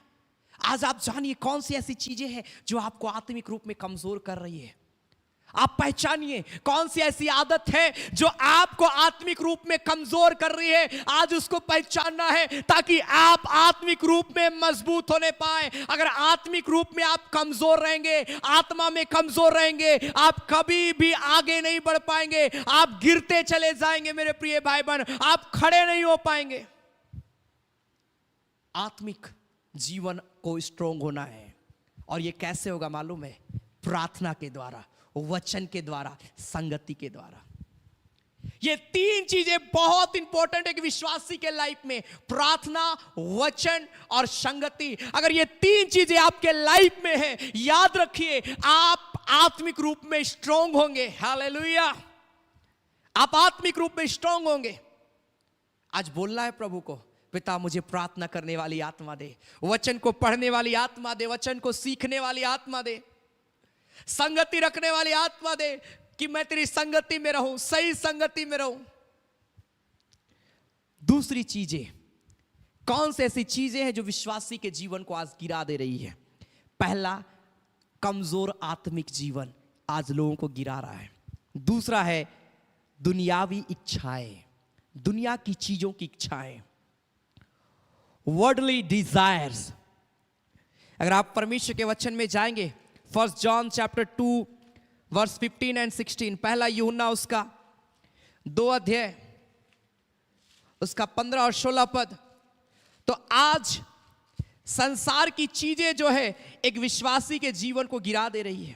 आज आप जानिए कौन सी ऐसी चीजें हैं जो आपको आत्मिक रूप में कमजोर कर रही है। आप पहचानिए कौन सी ऐसी आदत है जो आपको आत्मिक रूप में कमजोर कर रही है। आज उसको पहचानना है ताकि आप आत्मिक रूप में मजबूत होने पाए। अगर आत्मिक रूप में आप कमजोर रहेंगे, आत्मा में कमजोर रहेंगे, आप कभी भी आगे नहीं बढ़ पाएंगे। आप गिरते चले जाएंगे मेरे प्रिय भाई बहन, आप खड़े नहीं हो पाएंगे। आत्मिक जीवन को स्ट्रांग होना है और ये कैसे होगा मालूम है? प्रार्थना के द्वारा, वचन के द्वारा, संगति के द्वारा। ये तीन चीजें बहुत इंपॉर्टेंट है कि विश्वासी के लाइफ में, प्रार्थना, वचन और संगति। अगर ये तीन चीजें आपके लाइफ में है, याद रखिए आप आत्मिक रूप में स्ट्रांग होंगे। हालेलुया। आप आत्मिक रूप में स्ट्रांग होंगे। आज बोलना है प्रभु को, पिता मुझे प्रार्थना करने वाली आत्मा दे, वचन को पढ़ने वाली आत्मा दे, वचन को सीखने वाली आत्मा दे, संगति रखने वाली आत्मा दे कि मैं तेरी संगति में रहूं, सही संगति में रहूं। दूसरी चीजें, कौन सी ऐसी चीजें हैं जो विश्वासी के जीवन को आज गिरा दे रही है? पहला, कमजोर आत्मिक जीवन आज लोगों को गिरा रहा है। दूसरा है दुनियावी इच्छाएं, दुनिया की चीजों की इच्छाएं, वर्ल्डली डिजायर्स। अगर आप परमेश्वर के वचन में जाएंगे, 1 जॉन चैप्टर 2 वर्स 15 एंड 16, पहला यूहन्ना उसका 2 अध्याय उसका 15 और 16 पद। तो आज संसार की चीजें जो है एक विश्वासी के जीवन को गिरा दे रही है।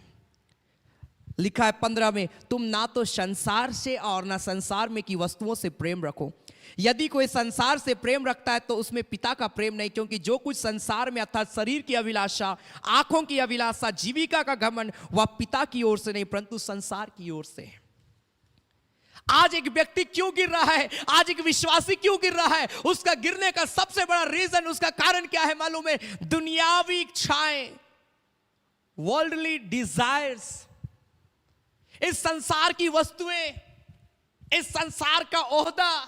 लिखा है 15 में, तुम ना तो संसार से और ना संसार में की वस्तुओं से प्रेम रखो। यदि कोई संसार से प्रेम रखता है तो उसमें पिता का प्रेम नहीं, क्योंकि जो कुछ संसार में अर्थात शरीर की अभिलाषा, आंखों की अभिलाषा, जीविका का घमंड, वह पिता की ओर से नहीं परंतु संसार की ओर से है। आज एक व्यक्ति क्यों गिर रहा है? आज एक विश्वासी क्यों गिर रहा है? उसका गिरने का सबसे बड़ा रीजन, उसका कारण क्या है मालूम है? दुनियावी इच्छाएं, वर्ल्डली डिजायर्स। इस संसार की वस्तुएं, इस संसार का ओहदा,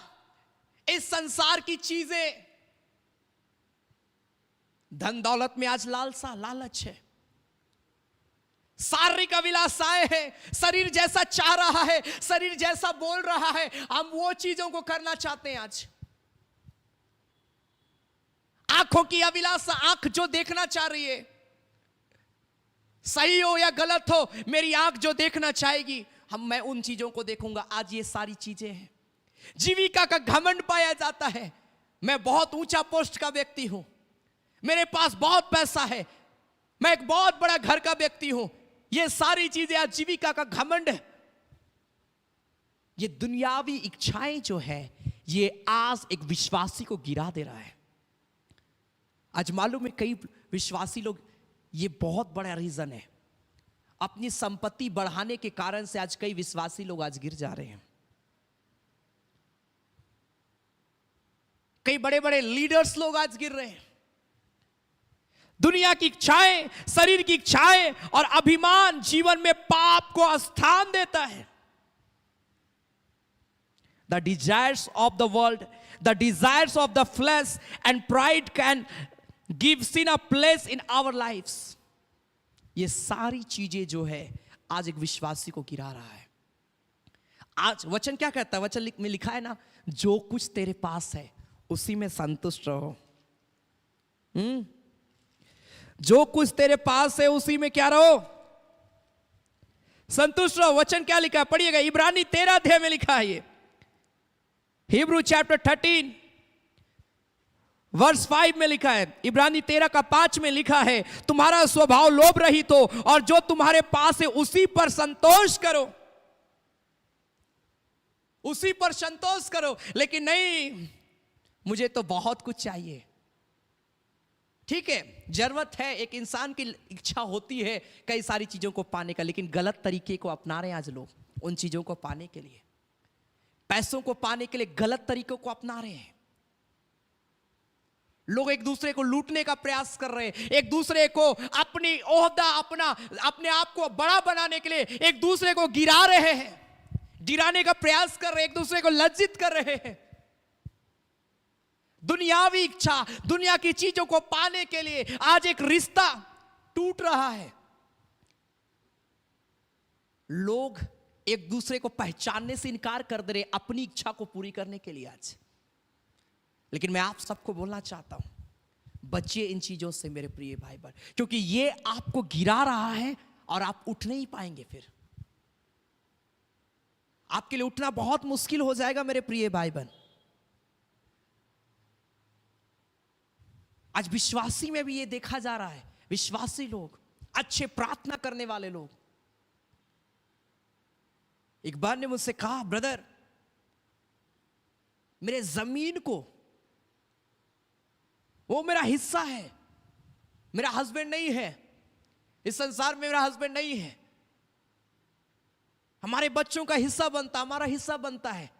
इस संसार की चीजें, धन दौलत में आज लालसा, लालच है, शारीरिक अभिलाषाएं है, शरीर जैसा चाह रहा है, शरीर जैसा बोल रहा है, हम वो चीजों को करना चाहते हैं। आज आंखों की अभिलाषा, आंख जो देखना चाह रही है, सही हो या गलत हो, मेरी आंख जो देखना चाहेगी मैं उन चीजों को देखूंगा। आज ये सारी चीजें हैं। जीविका का घमंड पाया जाता है, मैं बहुत ऊंचा पोस्ट का व्यक्ति हूं, मेरे पास बहुत पैसा है, मैं एक बहुत बड़ा घर का व्यक्ति हूं। ये सारी चीजें आज जीविका का घमंड है। ये दुनियावी इच्छाएं जो है ये आज एक विश्वासी को गिरा दे रहा है। आज मालूम है कई विश्वासी लोग, ये बहुत बड़ा रीजन है, अपनी संपत्ति बढ़ाने के कारण से आज कई विश्वासी लोग आज गिर जा रहे हैं। कई बड़े बड़े लीडर्स लोग आज गिर रहे हैं। दुनिया की इच्छाएं, शरीर की इच्छाएं और अभिमान जीवन में पाप को स्थान देता है। The desires of the world, the desires of the flesh and pride can give sin a place in our lives. ये सारी चीजें जो है आज एक विश्वासी को गिरा रहा है। आज वचन क्या कहता है? वचन में लिखा है ना, जो कुछ तेरे पास है उसी में संतुष्ट रहो। जो कुछ तेरे पास है उसी में क्या रहो? संतुष्ट रहो। वचन क्या लिखा है? पढ़िएगा, इब्रानी 13 अध्याय में लिखा है ये। हिब्रू चैप्टर 13 वर्स 5 में लिखा है, इब्रानी 13 का 5 में लिखा है, तुम्हारा स्वभाव लोभ रहित हो और जो तुम्हारे पास है उसी पर संतोष करो। उसी पर संतोष करो। लेकिन नहीं, मुझे तो बहुत कुछ चाहिए। ठीक है, जरूरत है, एक इंसान की इच्छा होती है कई सारी चीजों को पाने का, लेकिन गलत तरीके को अपना रहे हैं आज लोग उन चीजों को पाने के लिए। पैसों को पाने के लिए गलत तरीकों को अपना रहे हैं। लोग एक दूसरे को लूटने का प्रयास कर रहे हैं, एक दूसरे को अपनी ओहदा, अपने आप को बड़ा बनाने के लिए एक दूसरे को गिरा रहे हैं, गिराने का प्रयास कर रहे हैं, एक दूसरे को लज्जित कर रहे हैं। दुनियावी इच्छा, दुनिया की चीजों को पाने के लिए आज एक रिश्ता टूट रहा है। लोग एक दूसरे को पहचानने से इनकार कर दे रहे अपनी इच्छा को पूरी करने के लिए आज। लेकिन मैं आप सबको बोलना चाहता हूं, बचिए इन चीजों से मेरे प्रिय भाई बहन, क्योंकि ये आपको गिरा रहा है और आप उठ नहीं पाएंगे। फिर आपके लिए उठना बहुत मुश्किल हो जाएगा मेरे प्रिय भाई बहन। आज विश्वासी में भी ये देखा जा रहा है, विश्वासी लोग, अच्छे प्रार्थना करने वाले लोग। एक बार ने मुझसे कहा, ब्रदर मेरे जमीन को, वो मेरा हिस्सा है, मेरा हस्बैंड नहीं है, इस संसार में मेरा हस्बैंड नहीं है, हमारे बच्चों का हिस्सा बनता, हमारा हिस्सा बनता है,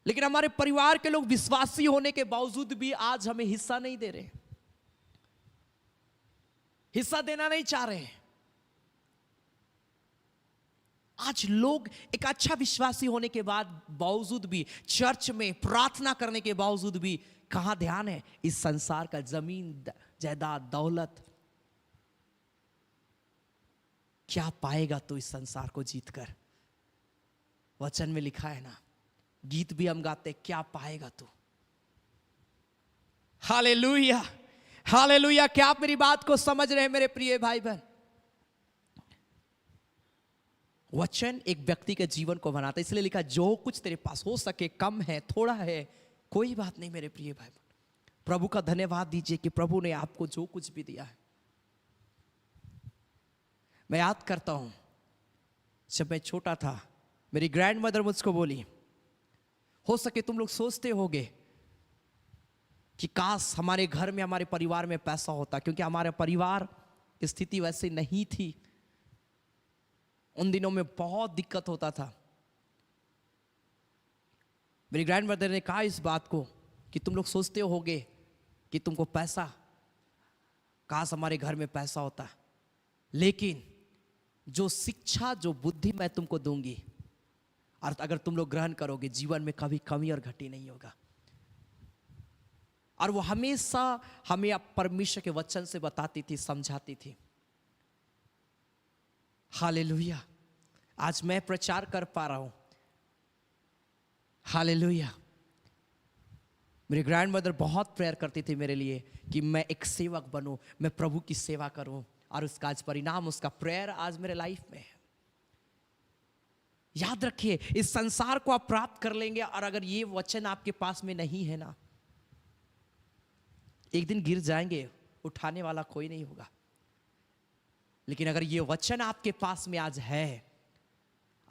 लेकिन हमारे परिवार के लोग विश्वासी होने के बावजूद भी आज हमें हिस्सा नहीं दे रहे, हिस्सा देना नहीं चाह रहे। आज लोग एक अच्छा विश्वासी होने के बावजूद भी, चर्च में प्रार्थना करने के बावजूद भी कहां ध्यान है? इस संसार का, जमीन जायदाद दौलत। क्या पाएगा तू इस संसार को जीतकर? वचन में लिखा है ना, गीत भी हम गाते, क्या पाएगा तू? Hallelujah, hallelujah. क्या आप मेरी बात को समझ रहे हैं मेरे प्रिय भाई बहन? वचन एक व्यक्ति के जीवन को बनाता है, इसलिए लिखा, जो कुछ तेरे पास हो सके, कम है, थोड़ा है, कोई बात नहीं मेरे प्रिय भाई बहन। प्रभु का धन्यवाद दीजिए कि प्रभु ने आपको जो कुछ भी दिया है। मैं याद करता हूं, जब मैं छोटा था, मेरी ग्रैंड मदर मुझको बोली, हो सके तुम लोग सोचते होगे कि काश हमारे घर में, हमारे परिवार में पैसा होता, क्योंकि हमारे परिवार की स्थिति वैसे नहीं थी। उन दिनों में बहुत दिक्कत होता था। मेरी ग्रैंड मदर ने कहा इस बात को कि तुम लोग सोचते होगे कि तुमको पैसा, काश हमारे घर में पैसा होता, लेकिन जो शिक्षा, जो बुद्धि मैं तुमको दूंगी, और अगर तुम लोग ग्रहण करोगे, जीवन में कभी कमी और घटी नहीं होगा। और वो हमेशा हमें परमेश्वर के वचन से बताती थी, समझाती थी। हालेलुया। आज मैं प्रचार कर पा रहा हूं। हालेलुया। मेरी ग्रैंड मदर बहुत प्रेयर करती थी मेरे लिए कि मैं एक सेवक बनूं, मैं प्रभु की सेवा करूं, और उसका आज परिणाम, उसका प्रेयर आज मेरे लाइफ में है। याद रखिए, इस संसार को आप प्राप्त कर लेंगे, और अगर ये वचन आपके पास में नहीं है ना, एक दिन गिर जाएंगे, उठाने वाला कोई नहीं होगा। लेकिन अगर ये वचन आपके पास में आज है,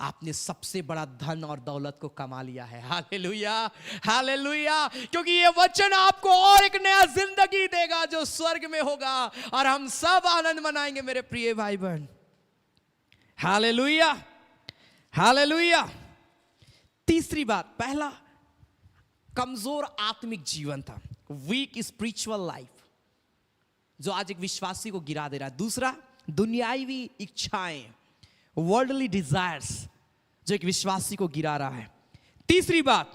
आपने सबसे बड़ा धन और दौलत को कमा लिया है। Hallelujah, hallelujah. क्योंकि ये वचन आपको और एक नया जिंदगी देगा जो स्वर्ग में होगा, और हम सब आनंद मनाएंगे मेरे प्रिय भाई बहन। Hallelujah, hallelujah. तीसरी बात, पहला कमजोर आत्मिक जीवन था, वीक स्पिरिचुअल लाइफ, जो आज एक विश्वासी को गिरा दे रहा है। दूसरा, दुनियावी इच्छाएं, वर्ल्डली डिजायर्स, जो एक विश्वासी को गिरा रहा है। तीसरी बात,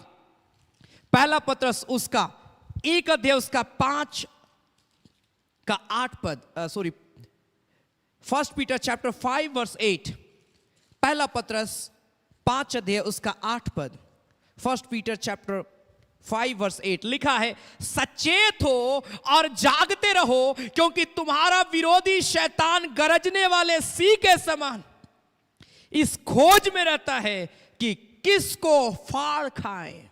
पहला पत्रस उसका 1 अध्याय उसका 5 का 8 पद, सॉरी, 1 पीटर चैप्टर 5 वर्स 8, पहला पत्रस 5 अध्याय उसका 8 पद, 1 पीटर चैप्टर 5 वर्स 8 लिखा है, सचेत हो और जागते रहो, क्योंकि तुम्हारा विरोधी शैतान गरजने वाले सिंह के समान इस खोज में रहता है कि किसको फाड़ खाए।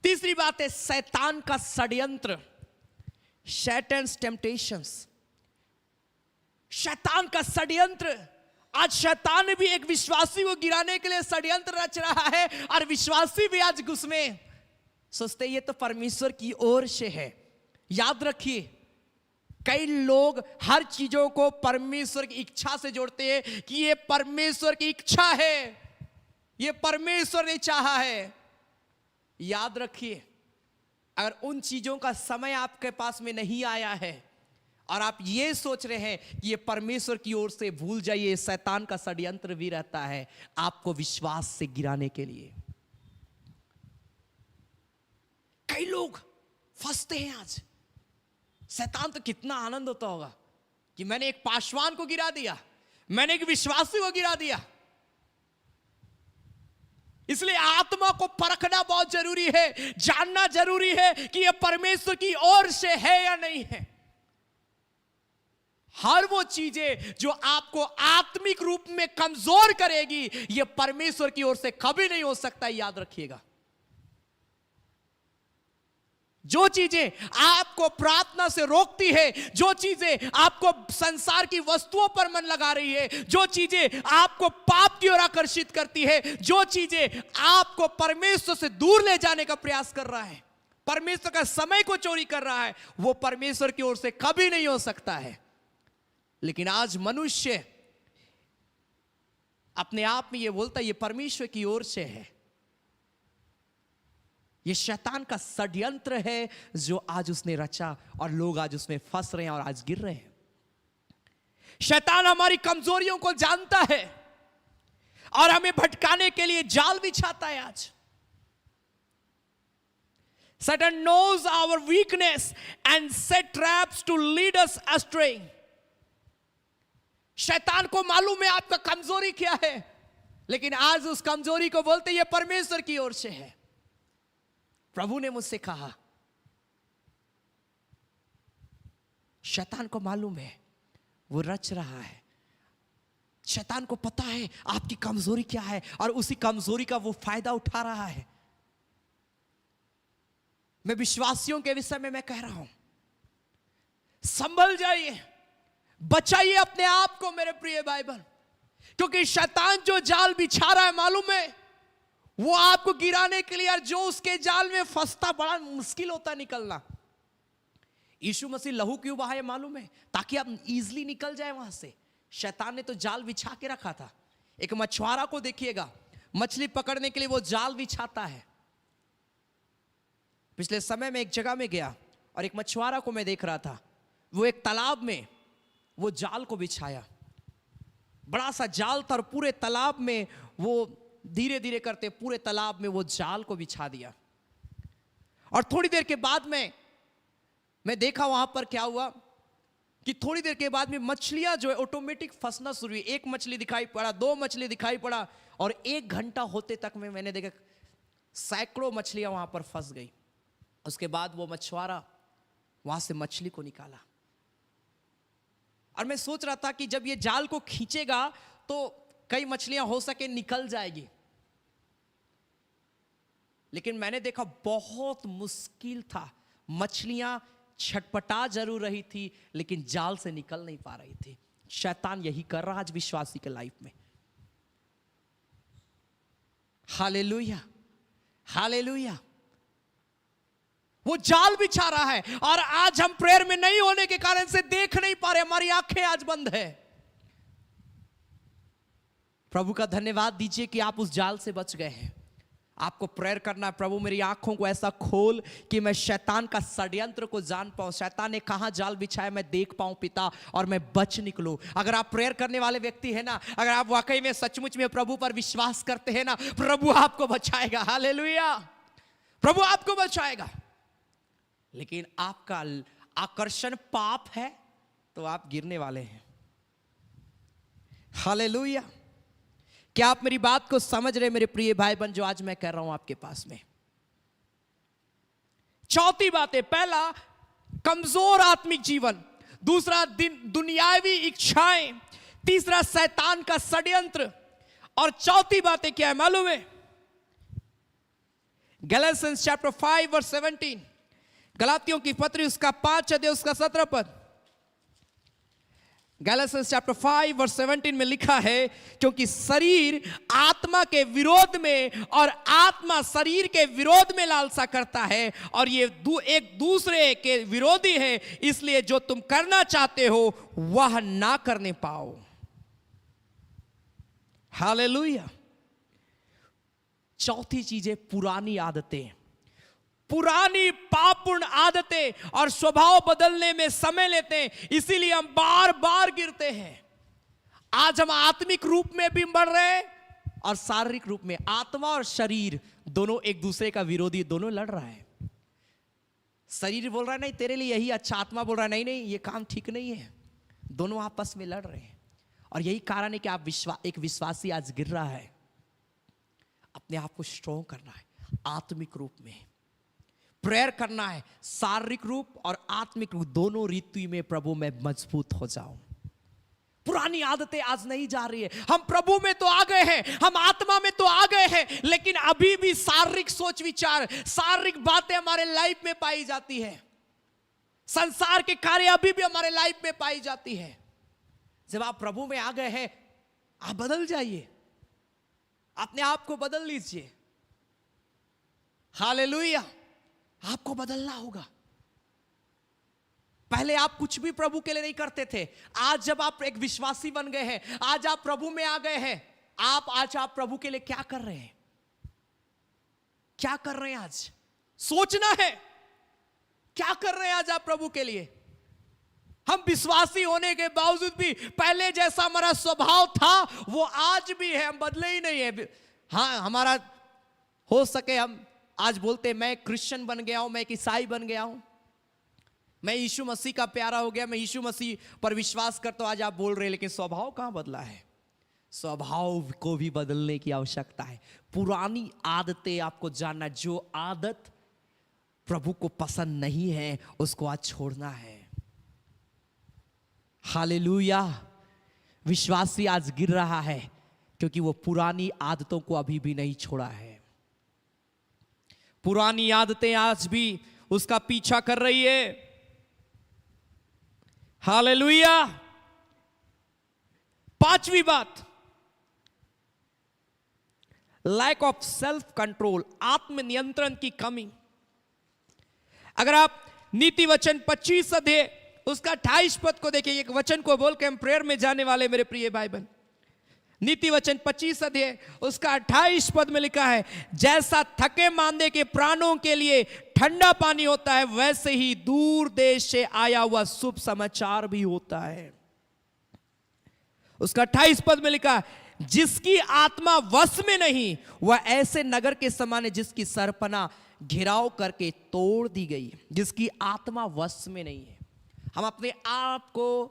तीसरी बात है शैतान का षड्यंत्र, शैतान्स टेम्पटेशंस, शैतान का षड्यंत्र। आज शैतान भी एक विश्वासी को गिराने के लिए षड्यंत्र रच रहा है, और विश्वासी भी आज घुसमे सोचते ये तो परमेश्वर की ओर से है। याद रखिए, कई लोग हर चीजों को परमेश्वर की इच्छा से जोड़ते हैं कि ये परमेश्वर की इच्छा है, ये परमेश्वर ने चाहा है। याद रखिए, अगर उन चीजों का समय आपके पास में नहीं आया है और आप ये सोच रहे हैं कि ये परमेश्वर की ओर से, भूल जाइए, शैतान का षड्यंत्र भी रहता है आपको विश्वास से गिराने के लिए। कई लोग फंसते हैं आज। शैतान तो कितना आनंद होता होगा कि मैंने एक पाशवान को गिरा दिया, मैंने एक विश्वासी को गिरा दिया। इसलिए आत्मा को परखना बहुत जरूरी है, जानना जरूरी है कि यह परमेश्वर की ओर से है या नहीं है। हर वो चीजें जो आपको आत्मिक रूप में कमजोर करेगी, यह परमेश्वर की ओर से कभी नहीं हो सकता, याद रखिएगा। जो चीजें आपको प्रार्थना से रोकती है, जो चीजें आपको संसार की वस्तुओं पर मन लगा रही है, जो चीजें आपको पाप की ओर आकर्षित करती है, जो चीजें आपको परमेश्वर से दूर ले जाने का प्रयास कर रहा है, परमेश्वर का समय को चोरी कर रहा है, वो परमेश्वर की ओर से कभी नहीं हो सकता है। लेकिन आज मनुष्य अपने आप में ये बोलता है ये परमेश्वर की ओर से है। ये शैतान का षड्यंत्र है जो आज उसने रचा, और लोग आज उसमें फंस रहे हैं और आज गिर रहे हैं। शैतान हमारी कमजोरियों को जानता है और हमें भटकाने के लिए जाल बिछाता है। आज Satan knows our weakness and set traps to lead us astray. शैतान को मालूम है आपका कमजोरी क्या है, लेकिन आज उस कमजोरी को बोलते ये परमेश्वर की ओर से है। प्रभु ने मुझसे कहा, शैतान को मालूम है, वो रच रहा है। शैतान को पता है आपकी कमजोरी क्या है, और उसी कमजोरी का वो फायदा उठा रहा है। मैं विश्वासियों के विषय में मैं कह रहा हूं, संभल जाइए, बचाइए अपने आप को मेरे प्रिय भाई बहन, क्योंकि शैतान जो जाल बिछा रहा है मालूम है, वो आपको गिराने के लिए, और जो उसके जाल में फंसता बड़ा मुश्किल होता निकलना। यीशु मसीह लहू क्यों बहाए मालूम है? ताकि आप इजीली निकल जाए वहां से। शैतान ने तो जाल बिछा के रखा था। एक मछुआरा को देखिएगा, मछली पकड़ने के लिए वो जाल बिछाता है। पिछले समय में एक जगह में गया और एक मछुआरा को मैं देख रहा था, वो एक तालाब में वो जाल को बिछाया, बड़ा सा जाल था, और पूरे तालाब में वो धीरे धीरे करते पूरे तालाब में वो जाल को बिछा दिया। और थोड़ी देर के बाद में मैं देखा वहां पर क्या हुआ कि थोड़ी देर के बाद में मछलियां जो है ऑटोमेटिक फंसना शुरू हुई। एक मछली दिखाई पड़ा, 2 मछली दिखाई पड़ा, और 1 घंटा होते तक में मैंने देखा सैकड़ों मछलियां वहां पर फंस गई। उसके बाद वो मछुआरा वहां से मछली को निकाला, और मैं सोच रहा था कि जब ये जाल को खींचेगा तो कई मछलियां हो सके निकल जाएगी, लेकिन मैंने देखा बहुत मुश्किल था। मछलियां छटपटा जरूर रही थी, लेकिन जाल से निकल नहीं पा रही थी। शैतान यही कर रहा आज विश्वासी के लाइफ में। Hallelujah, hallelujah. वो जाल बिछा रहा है और आज हम प्रेयर में नहीं होने के कारण से देख नहीं पा रहे, हमारी आंखें आज बंद है। प्रभु का धन्यवाद दीजिए कि आप उस जाल से बच गए हैं। आपको प्रेयर करना है, प्रभु मेरी आंखों को ऐसा खोल कि मैं शैतान का षड्यंत्र को जान पाऊं, शैतान ने कहां जाल बिछाया मैं देख पाऊं पिता, और मैं बच निकलूं। अगर आप प्रेयर करने वाले व्यक्ति हैं ना, अगर आप वाकई में सचमुच में प्रभु पर विश्वास करते हैं ना, प्रभु आपको बचाएगा। हालेलुया, प्रभु आपको बचाएगा। लेकिन आपका आकर्षण पाप है तो आप गिरने वाले हैं। हालेलुया। क्या आप मेरी बात को समझ रहे मेरे प्रिय भाई बहन, जो आज मैं कह रहा हूं आपके पास में? चौथी बात है, पहला कमजोर आत्मिक जीवन, दूसरा दुनियावी इच्छाएं, तीसरा शैतान का षड्यंत्र, और चौथी बात है क्या है मालूम है? गैलेशियंस चैप्टर 5 वर्स 17, गलातियों की पत्री उसका 5 अध्याय उसका 17 पद। गैलेशियंस चैप्टर 5 वर्स 17 में लिखा है, क्योंकि शरीर आत्मा के विरोध में और आत्मा शरीर के विरोध में लालसा करता है, और ये एक दूसरे के विरोधी है, इसलिए जो तुम करना चाहते हो वह ना करने पाओ। हालेलुया। चौथी चीज है पुरानी आदतें, पुरानी पापपूर्ण आदतें और स्वभाव बदलने में समय लेते हैं, इसीलिए हम बार बार गिरते हैं। आज हम आत्मिक रूप में भी बढ़ रहे हैं और शारीरिक रूप में। आत्मा और शरीर दोनों एक दूसरे का विरोधी, दोनों लड़ रहा है। शरीर बोल रहा है नहीं तेरे लिए यही अच्छा, आत्मा बोल रहा है नहीं नहीं ये काम ठीक नहीं है। दोनों आपस में लड़ रहे हैं, और यही कारण है कि आप एक विश्वासी आज गिर रहा है। अपने आप को स्ट्रॉन्ग करना है, आत्मिक रूप में प्रेयर करना है, शारीरिक रूप और आत्मिक रूप दोनों रीति में प्रभु में मजबूत हो जाओ। पुरानी आदतें आज नहीं जा रही है। हम प्रभु में तो आ गए हैं, हम आत्मा में तो आ गए हैं, लेकिन अभी भी शारीरिक सोच विचार, शारीरिक बातें हमारे लाइफ में पाई जाती है। संसार के कार्य अभी भी हमारे लाइफ में पाई जाती है। जब आप प्रभु में आ गए हैं, आप बदल जाइए, अपने आप को बदल लीजिए। हालेलुया। आपको बदलना होगा। पहले आप कुछ भी प्रभु के लिए नहीं करते थे। आज जब आप एक विश्वासी बन गए हैं, आज आप प्रभु में आ गए हैं, आज आप प्रभु के लिए क्या कर रहे हैं? क्या कर रहे हैं आज? सोचना है क्या कर रहे हैं आज आप प्रभु के लिए। हम विश्वासी होने के बावजूद भी पहले जैसा हमारा स्वभाव था वो आज भी है, हम बदले ही नहीं है। हाँ, हमारा हो सके हम आज बोलते हैं मैं क्रिश्चियन बन गया हूं, मैं एक ईसाई बन गया हूं, मैं यीशु मसीह का प्यारा हो गया, मैं यीशु मसीह पर विश्वास करता हूं। आज आप बोल रहे हैं, लेकिन स्वभाव कहां बदला है? स्वभाव को भी बदलने की आवश्यकता है। पुरानी आदतें आपको जानना, जो आदत प्रभु को पसंद नहीं है उसको आज छोड़ना है। हालेलुया। विश्वासी आज गिर रहा है क्योंकि वो पुरानी आदतों को अभी भी नहीं छोड़ा है। पुरानी आदतें आज भी उसका पीछा कर रही है। हालेलुया। पांचवी बात, लैक ऑफ सेल्फ कंट्रोल, आत्मनियंत्रण की कमी। अगर आप नीति वचन 25 अध्याय उसका 28 पद को देखिए, एक वचन को बोल के हम प्रेयर में जाने वाले मेरे प्रिय भाई बहन। नीति वचन 25 अध्याय उसका 28 पद में लिखा है, जैसा थके मांदे के प्राणों के लिए ठंडा पानी होता है, वैसे ही दूर देश से आया हुआ शुभ समाचार भी होता है। उसका 28 पद में लिखा है, जिसकी आत्मा वश में नहीं वह ऐसे नगर के समान है जिसकी सरपना घिराव करके तोड़ दी गई। जिसकी आत्मा वश में नहीं है, हम अपने आप को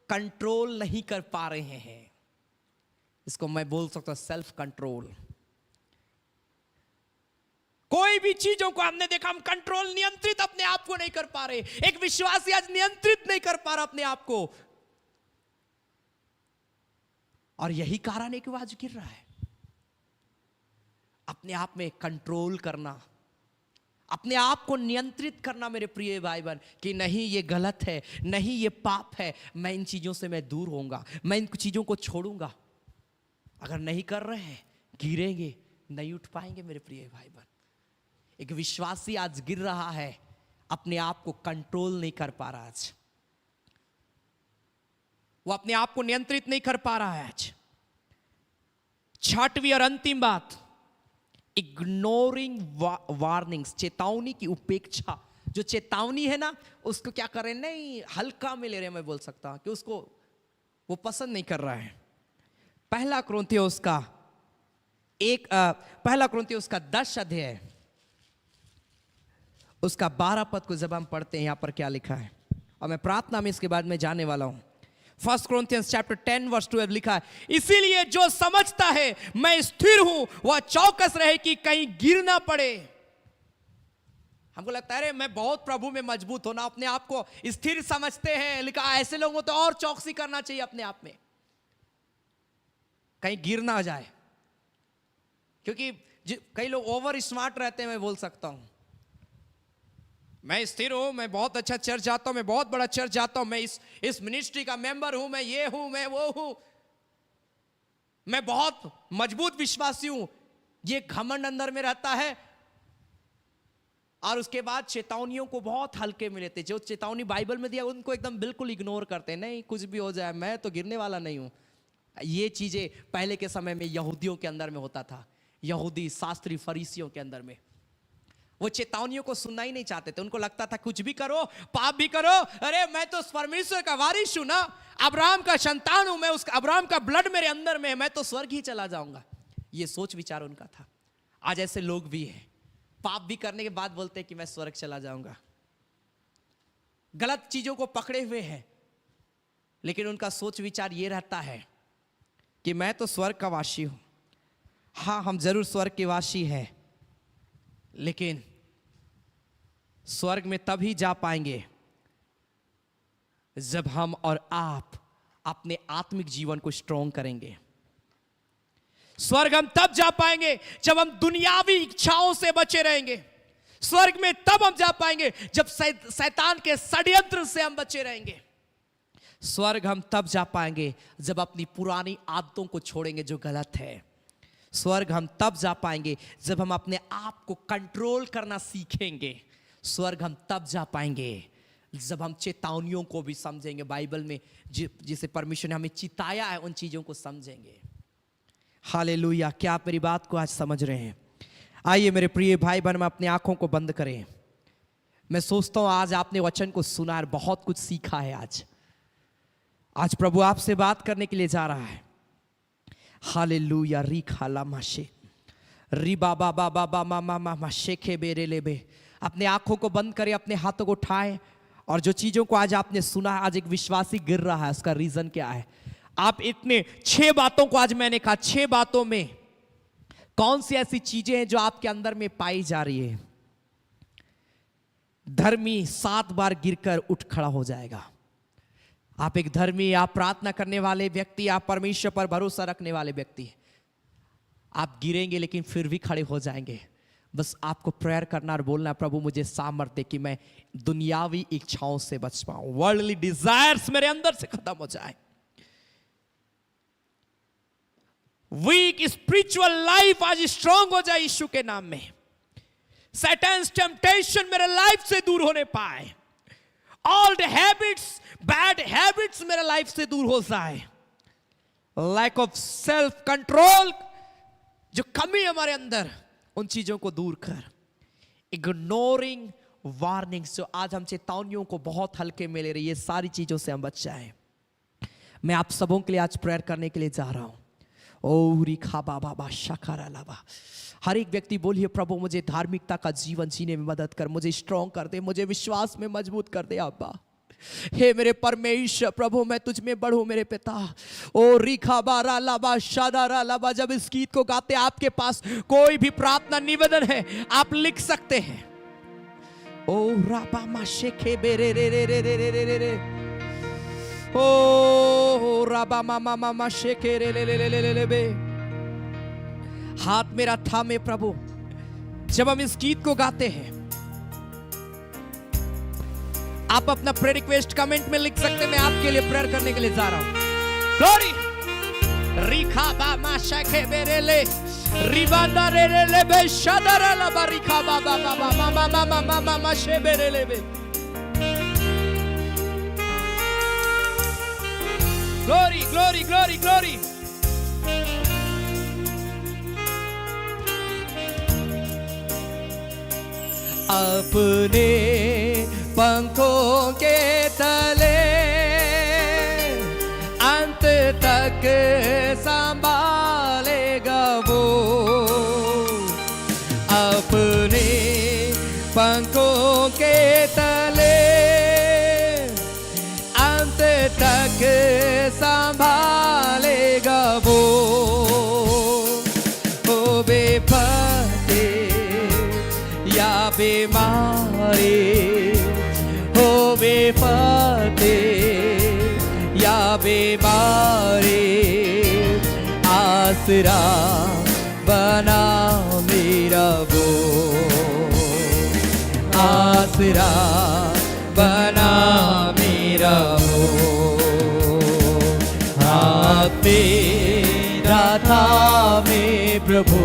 कंट्रोल नहीं कर पा रहे हैं। इसको मैं बोल सकता हूं सेल्फ कंट्रोल। कोई भी चीजों को हमने देखा, हम कंट्रोल, नियंत्रित अपने आप को नहीं कर पा रहे। एक विश्वासी आज नियंत्रित नहीं कर पा रहा अपने आप को, और यही कारण है कि वो आज गिर रहा है। अपने आप में कंट्रोल करना, अपने आप को नियंत्रित करना मेरे प्रिय भाई बहन, कि नहीं ये गलत है, नहीं ये पाप है, मैं इन चीजों से मैं दूर होऊंगा, मैं इन चीजों को छोड़ूंगा। अगर नहीं कर रहे हैं, गिरेंगे, नहीं उठ पाएंगे मेरे प्रिय भाई बहन। एक विश्वासी आज गिर रहा है, अपने आप को कंट्रोल नहीं कर पा रहा, आज वो अपने आप को नियंत्रित नहीं कर पा रहा है। आज छठवीं और अंतिम बात, इग्नोरिंग वार्निंग्स, चेतावनी की उपेक्षा। जो चेतावनी है ना, उसको क्या करें, नहीं हल्का में ले रहे हैं, मैं बोल सकता हूं कि उसको वो पसंद नहीं कर रहा है। पहला कुरिन्थियोस का 10 अध्याय उसका 12 पद को जब हम पढ़ते हैं, यहां पर क्या लिखा है, और मैं प्रार्थना में इसके बाद में जाने वाला हूं। 1 Corinthians chapter 10 verse 12 लिखा है, इसीलिए जो समझता है मैं स्थिर हूं, वह चौकस रहे कि कहीं गिर ना पड़े। हमको लगता है अरे मैं बहुत प्रभु में मजबूत होना, अपने आप को स्थिर समझते हैं, लिखा ऐसे लोगों तो और चौकसी करना चाहिए अपने आप में, कहीं गिर ना जाए। क्योंकि कई लोग ओवर स्मार्ट रहते हैं, मैं बोल सकता हूं, मैं स्थिर हूं, मैं बहुत अच्छा चर्च जाता हूं, मैं बहुत बड़ा चर्च जाता हूं, मैं इस मिनिस्ट्री का मेंबर हूं, मैं ये हूं, मैं वो हूं, मैं बहुत मजबूत विश्वासी हूं। ये घमंड अंदर में रहता है, और उसके बाद चेतावनियों को बहुत हल्के में लेते। जो चेतावनी बाइबल में दिया उनको एकदम बिल्कुल इग्नोर करते, नहीं कुछ भी हो जाए, मैं तो गिरने वाला नहीं हूं। ये चीजें पहले के समय में यहूदियों के अंदर में होता था, यहूदी शास्त्री फरीसियों के अंदर में। वो चेतावनियों को सुनना ही नहीं चाहते थे, उनको लगता था कुछ भी करो, पाप भी करो, अरे मैं तो परमेश्वर का वारिस हूं ना, अब्राहम का संतान हूं मैं, उस अब्राहम का ब्लड मेरे अंदर में है, मैं तो स्वर्ग ही चला जाऊंगा। ये सोच विचार उनका था। आज ऐसे लोग भी हैं, पाप भी करने के बाद बोलते हैं कि मैं स्वर्ग चला जाऊंगा, गलत चीजों को पकड़े हुए हैं, लेकिन उनका सोच विचार ये रहता है कि मैं तो स्वर्ग का वासी हूं। हाँ, हम जरूर स्वर्ग के वासी हैं, लेकिन स्वर्ग में तभी जा पाएंगे जब हम और आप अपने आत्मिक जीवन को स्ट्रॉन्ग करेंगे। स्वर्ग हम तब जा पाएंगे जब हम दुनियावी इच्छाओं से बचे रहेंगे। स्वर्ग में तब हम जा पाएंगे जब शैतान के षड्यंत्र से हम बचे रहेंगे। स्वर्ग हम तब जा पाएंगे जब अपनी पुरानी आदतों को छोड़ेंगे जो गलत है। स्वर्ग हम तब जा पाएंगे जब हम अपने आप को कंट्रोल करना सीखेंगे। स्वर्ग हम तब जा पाएंगे जब हम चेतावनियों को भी समझेंगे, बाइबल में जिसे परमेश्वर ने हमें चिताया है उन चीजों को समझेंगे। हालेलुया। क्या आप मेरी बात को आज समझ रहे हैं? आइए मेरे प्रिय भाई बहन, में अपनी आंखों को बंद करें। मैं सोचता हूं आज आपने वचन को सुना है, बहुत कुछ सीखा है। आज प्रभु आपसे बात करने के लिए जा रहा है। हालेलुया। री खाला माशे री बाबा बाबा बाबा मामा माशेखे बेरे लेबे। अपने आंखों को बंद करें, अपने हाथों को उठाएं, और जो चीजों को आज आपने सुना है, आज एक विश्वासी गिर रहा है, उसका रीजन क्या है? आप इतने 6 बातों को आज मैंने कहा, 6 बातों में कौन सी ऐसी चीजें हैं जो आपके अंदर में पाई जा रही है? धर्मी 7 बार गिरकर उठ खड़ा हो जाएगा। आप एक धर्मी, आप प्रार्थना करने वाले व्यक्ति, आप परमेश्वर पर भरोसा रखने वाले व्यक्ति, आप गिरेंगे लेकिन फिर भी खड़े हो जाएंगे। बस आपको प्रेयर करना और बोलना, प्रभु मुझे सामर्थ्य दे कि मैं दुनियावी इच्छाओं से बच पाऊं, वर्ल्डली डिजायर्स मेरे अंदर से खत्म हो जाए। वीक स्पिरिचुअल लाइफ आज स्ट्रांग हो जाए यीशु के नाम में। सैटन्स टेम्पटेशन मेरे लाइफ से दूर होने पाए। All the habits, bad habits मेरे लाइफ से दूर हो जाए। लैक ऑफ सेल्फ कंट्रोल, जो कमी हमारे अंदर, उन चीजों को दूर कर। इग्नोरिंग वार्निंग्स, जो आज हम चेतावनियों को बहुत हल्के में ले रही है, ये सारी चीजों से हम बच जाएं। मैं आप सबों के लिए आज प्रेयर करने के लिए जा रहा हूं। ओ रिखा बाबा बा शकारा लाबा। हर एक व्यक्ति बोलिए, प्रभु मुझे धार्मिकता का जीवन जीने में मदद कर, मुझे स्ट्रॉन्ग कर दे, मुझे विश्वास में मजबूत कर दे। अब्बा हे मेरे परमेश्वर, प्रभु मैं तुझ में बढ़ूं मेरे पिता। ओ रिखा बारा लाबा शादारा लाबा। जब इस गीत को गाते, आपके पास कोई भी प्रार्थना निवेदन है, आप लिख सकते हैं। ओ राबा माशेखे बेरे रे रे रे रे रे रे रे। ओ राबा मामा मामा शेखे रे ले ले ले ले ले बे। हाथ मेरा थामे प्रभु। जब हम इस गीत को गाते हैं, आप अपना प्रेयर रिक्वेस्ट कमेंट में लिख सकते हैं। मैं आपके लिए प्रेयर करने के लिए जा रहा हूं। ग्लोरी। रिखा बामा शखे बेरेले रिबांदा रेले बे शदरा ला बारिखा बाबा बाबा मामा मामा मामा मशे बेरेले बे Glory, glory, glory, glory. अपने पंखों के तले अंत तक संभालेगा वो अपने पंखों के तले अंत तक संभालेगा वो बेपते या बीमारी हो बेपते या बीमारी आसरा बना मेरा वो आसरा बना मेरा वो हाथ तेरा था में प्रभु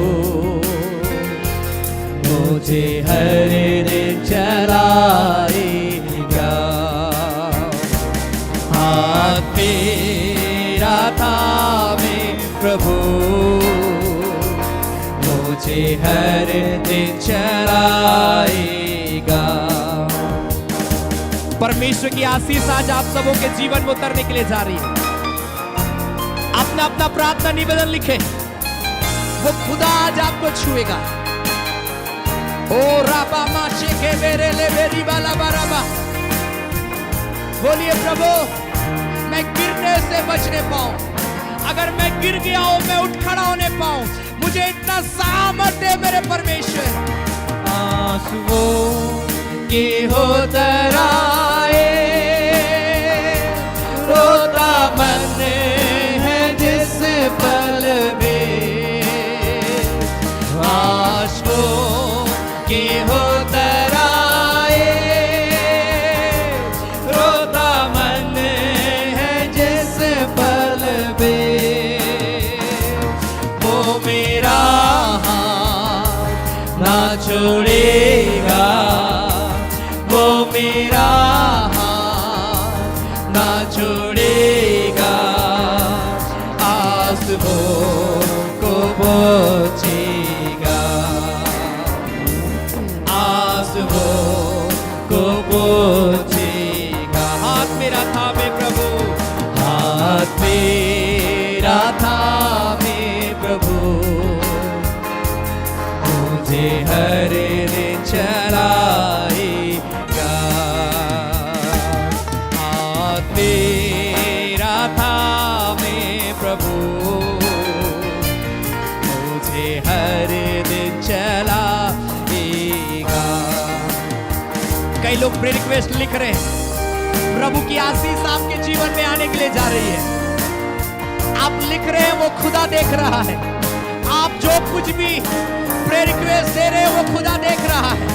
मुझे हर दिन चलाएगा हाथ तेरा था में प्रभु मुझे हर दिन चलाएगा। परमेश्वर की आशीष आज आप सबों के जीवन में उतरने के लिए जा रही है। अपना अपना प्रार्थना निवेदन लिखे, वो खुदा आज आपको छुएगा। ओ राबा माशे के मेरे ले मेरी बाला बाराबा बोलिए प्रभु मैं गिरने से बचने पाऊं, अगर मैं गिर गया हूं मैं उठ खड़ा होने पाऊं, मुझे इतना सामर्थ्य है मेरे परमेश्वर। आंसुओं के हो तराए रोता मन है जिस पल में आंसुओं के हो तराए रोता मन है जिस पल में वो मेरा हाथ ना छोड़ेगा वो मेरा हाथ ना छोड़ेगा आंसुओं को पोंछेगा को पोंछेगा। हाथ मेरा थामे प्रभु हाथ मेरा थामे प्रभु मुझे हर दिन चलाएगा हाथ मेरा थामे प्रभु मुझे हर दिन चलाएगा। कई लोग प्रेयर रिक्वेस्ट लिख रहे हैं, प्रभु की आशीष आपके जीवन में आने के लिए जा रही है। आप लिख रहे हैं वो खुदा देख रहा है, आप जो कुछ भी प्रेयर रिक्वेस्ट दे रहे हैं वो खुदा देख रहा है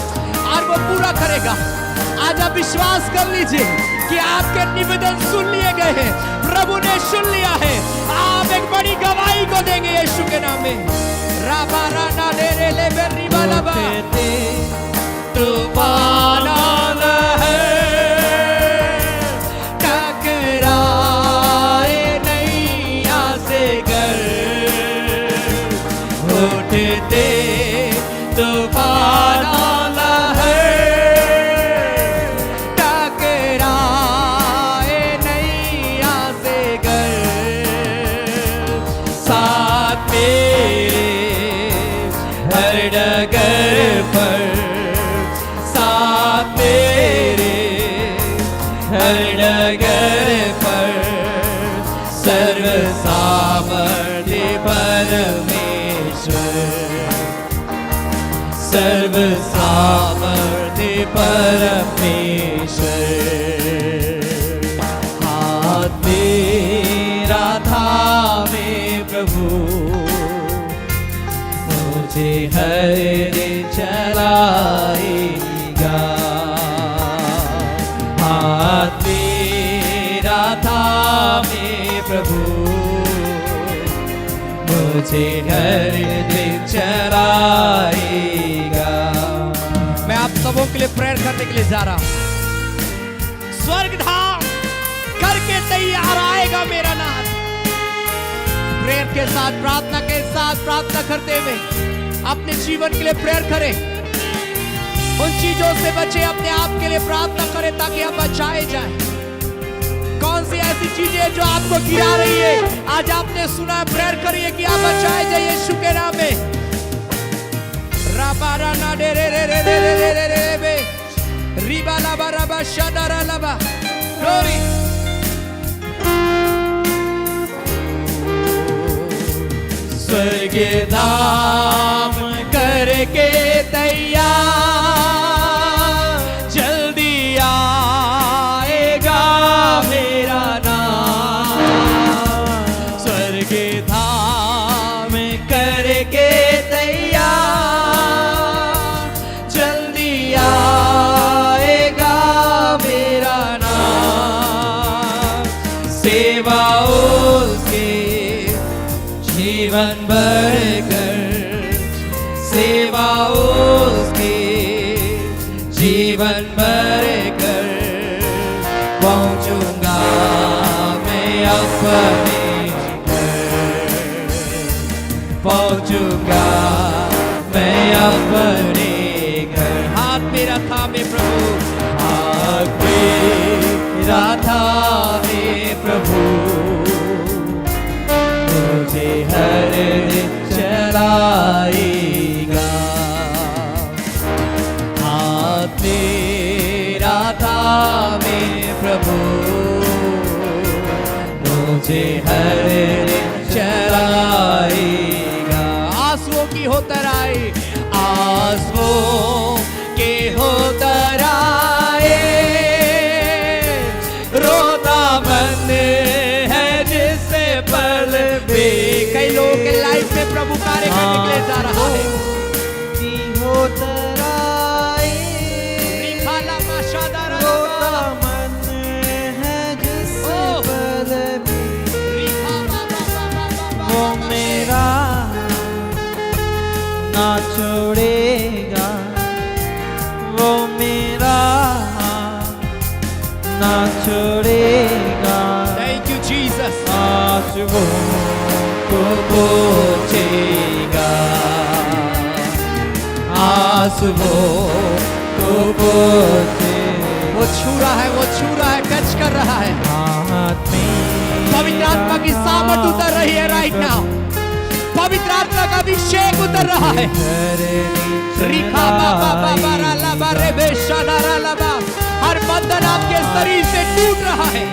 और वो पूरा करेगा। आज आप विश्वास कर लीजिए कि आपके निवेदन सुन लिए गए हैं, प्रभु ने सुन लिया है। आप एक बड़ी गवाही को देंगे यीशु के नाम में। राबा राना दे रे ले बेरी बालाबा तूफान आना है टकराए नैया से गर उठते तूफान आना है टकराए नैया से गर साथ मेरे हर डगर पर हर डगर पर सर्व सामर्थ्य परमेश्वर सर्व सामर्थ्य परमेश्वर हाथ मेरा थामे प्रभु मुझे हर दिन चलाएगा हाथ मेरा थामे प्रभु मुझे हर दिन चलाएगा। मैं आप सबों के लिए प्रेयर करने के लिए जा रहा हूं। स्वर्ग धाम करके तैयार आएगा मेरा नाथ। प्रेयर के साथ, प्रार्थना के साथ, प्रार्थना करते हुए अपने जीवन के लिए प्रेयर करें। उन चीजों से बचे, अपने आप के लिए प्रार्थना करें ताकि आप बचाए जाए। कौन सी ऐसी चीजें जो आपको गिरा रही है, आज आपने सुना, प्रेयर करिए कि आप बचाए जाए यीशु के नाम में। राबारा ना दे रे रे रे रे रे रे रे रे बे रिबा लाबा रबा शदारा लाबा ग्लोरी। स्वर्ग धाम करके तैयार, जल्दी आएगा मेरा नाम। स्वर्ग धाम करके तैयार, जल्दी आएगा मेरा नाम। सेवाओं के जीवन भर कर, सेवाओं के जीवन भर कर पहुंचूंगा मैं अपने घर, पहुंचूंगा मैं अपने घर। हाथ मेरा थामे प्रभु, हाथ मेरा थामे प्रभु, मुझे हर दिन चलाएगा। हाथ मेरा थामे प्रभु, मुझे हर दिन चलाएगा। आंसुओं की हो तराई, आंसुओं के हो तराए, रोता मन है जिससे पल भी। कई लोगों के लाइफ में प्रभु कार्य करने के लिए जा रहा है। की हो तराए, रिखाला माशादारा रोता लाबा। मन है जिससे पल भी। रिखा बाबा बाबा बाबा वो बाबा। मेरा ना छोड़ेगा, वो मेरा ना छोड़ेगा। Thank you Jesus। आंसुओं को पोंछेगा, आंसुओं को पोंछेगा। वो छू रहा है, वो छू रहा है, टच कर रहा है। हाथ में पवित्र आत्मा की सामर्थ उतर रही है राइट नाउ। पवित्र आत्मा का अभिषेक उतर रहा है। रिखा बाबा बाबा रा लाबा रे बेशादारा लाबा। हर बंधन आपके शरीर से टूट रहा है।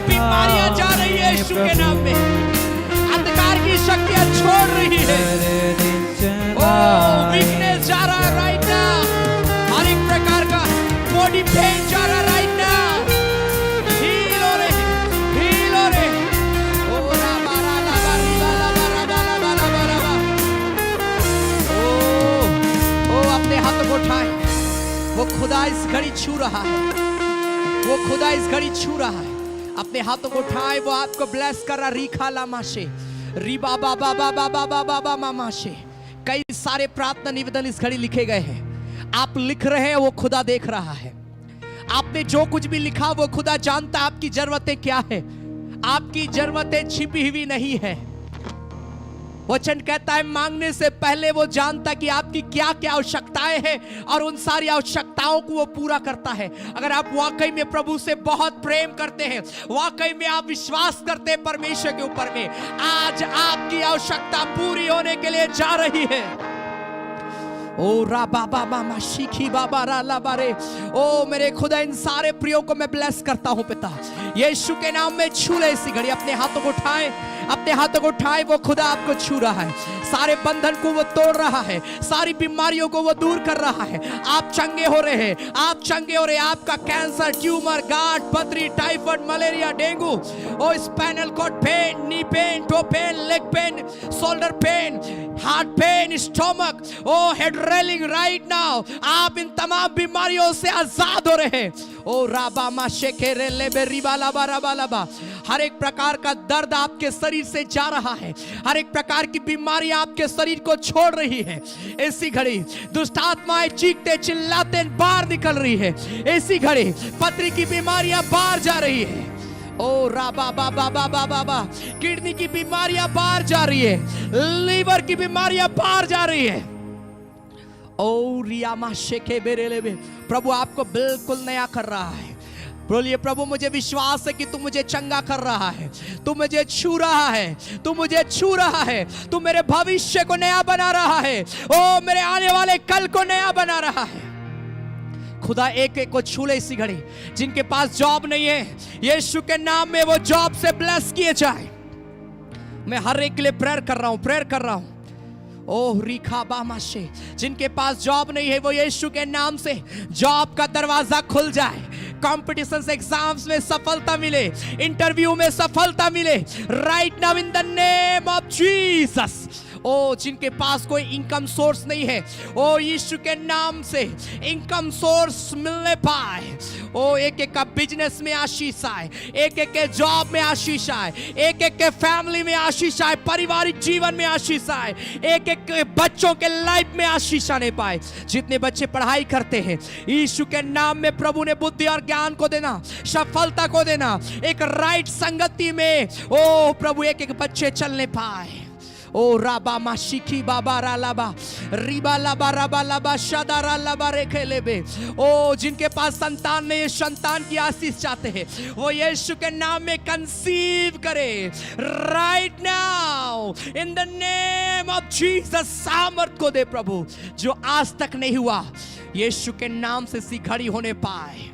बीमारियां जा रही है यीशु के नाम में। अंधकार की शक्तियां छोड़ रही है। ओ वीकनेस जा रहा है राइट नाउ। हर एक प्रकार का बॉडी पेन जा रहा है राइट नाउ। हील हो रहे, हील हो रहे। ओ लाबा रा लाबा रिबा लाबा राबा लाबा लाबा लाबा। ओ अपने हाथों को उठाएं। वो खुदा इस घड़ी छू रहा है, वो खुदा इस घड़ी छू रहा है। अपने हाथों को उठाएं, वो आपको ब्लेस कर रहा। रिखा लामा से रिबा बाबा बाबा बाबा बाबा मामा से। कई सारे प्रार्थना निवेदन इस घड़ी लिखे गए हैं। आप लिख रहे हैं, वो खुदा देख रहा है। आपने जो कुछ भी लिखा वो खुदा जानता है आपकी जरूरतें क्या है। आपकी जरूरतें छिपी हुई नहीं है। वचन कहता है मांगने से पहले वो जानता कि आपकी क्या क्या आवश्यकताएं हैं और उन सारी आवश्यकताओं को वो पूरा करता है। अगर आप वाकई में प्रभु से बहुत प्रेम करते हैं, वाकई में आप विश्वास करते हैं परमेश्वर के ऊपर में, आज आपकी आवश्यकता पूरी होने के लिए जा रही है। ओ रा बाबा मामा शिखी बाबा रा ला बारे। ओ मेरे खुदा, इन सारे प्रियो को मैं ब्लेस करता हूं पिता, यीशु के नाम में छू ले इसी घड़ी। अपने हाथों को उठाएं, अपने हाथों को उठाएं। वो खुदा आपको छू रहा है। सारे बंधन को वो तोड़ रहा है, सारी बीमारियों को वो दूर कर रहा है। आप चंगे हो रहे हैं, आप चंगे हो रहे हैं। आपका कैंसर, ट्यूमर, गांठ, पथरी, typhoid, malaria, dengue, oh spinal cord pain, knee pain, toe pain, leg pain, shoulder pain, heart pain, stomach, oh head railing, right now आप इन तमाम बीमारियों से आजाद हो रहे हैं। ओ राबा माशे के रे लेबे रिबा लाबा रबा लाबा। हर एक प्रकार का दर्द आपके शरीर से जा रहा है, हर एक प्रकार की बीमारी आपके शरीर को छोड़ रही है। ऐसी घड़ी दुष्ट आत्माएं चीखते चिल्लाते बाहर निकल रही है। ऐसी घड़ी पथरी की बीमारियां बाहर जा रही है। ओ राबा बाबा बाबा बाबा, किडनी की बीमारियां बाहर जा रही है, लीवर की बीमारियां बाहर जा रही है। ओ रियामा शेखे बेरेलेबे, प्रभु आपको बिल्कुल नया कर रहा है। बोलिए प्रभु मुझे विश्वास है कि तू मुझे चंगा कर रहा है, तू मुझे छू रहा है, तू मुझे छू रहा है, तू मेरे भविष्य को नया बना रहा है, ओ मेरे आने वाले कल को नया बना रहा है। खुदा एक एक को छू ले इसी घड़ी। जिनके पास जॉब नहीं है, यीशु के नाम में वो जॉब से ब्लेस किए जाए। मैं हर एक के लिए प्रेयर कर रहा हूं, प्रेयर कर रहा हूं। ओह रिखा बामाशे, जिनके पास जॉब नहीं है वो यीशु के नाम से जॉब का दरवाजा खुल जाए। कॉम्पिटिशन एग्जाम्स में सफलता मिले, इंटरव्यू में सफलता मिले, right now in the name of Jesus. ओ जिनके पास कोई इनकम सोर्स नहीं है, ओ यीशु के नाम से इनकम सोर्स मिलने पाए। ओ एक एक का बिजनेस में आशीष आए, एक एक के जॉब में आशीष आए, एक एक के फैमिली में आशीष आए, पारिवारिक जीवन में आशीष आए, एक एक के बच्चों के लाइफ में आशीष आने पाए। जितने बच्चे पढ़ाई करते हैं, यीशु के नाम में प्रभु ने बुद्धि और ज्ञान को देना, सफलता को देना, एक राइट संगति में ओ प्रभु एक एक बच्चे चलने पाए। ओ राबा माशिकी बाबा रालाबा रिबा लाबा राबा लाबा शादारा लाबा रेखे लेबे। ओ जिनके पास संतान नहीं, संतान की आशीष चाहते हैं, वो यीशु के नाम में कंसीव करे right now in the name of Jesus. सामर्थ को दे प्रभु, जो आज तक नहीं हुआ यीशु के नाम से सी घड़ी होने पाए,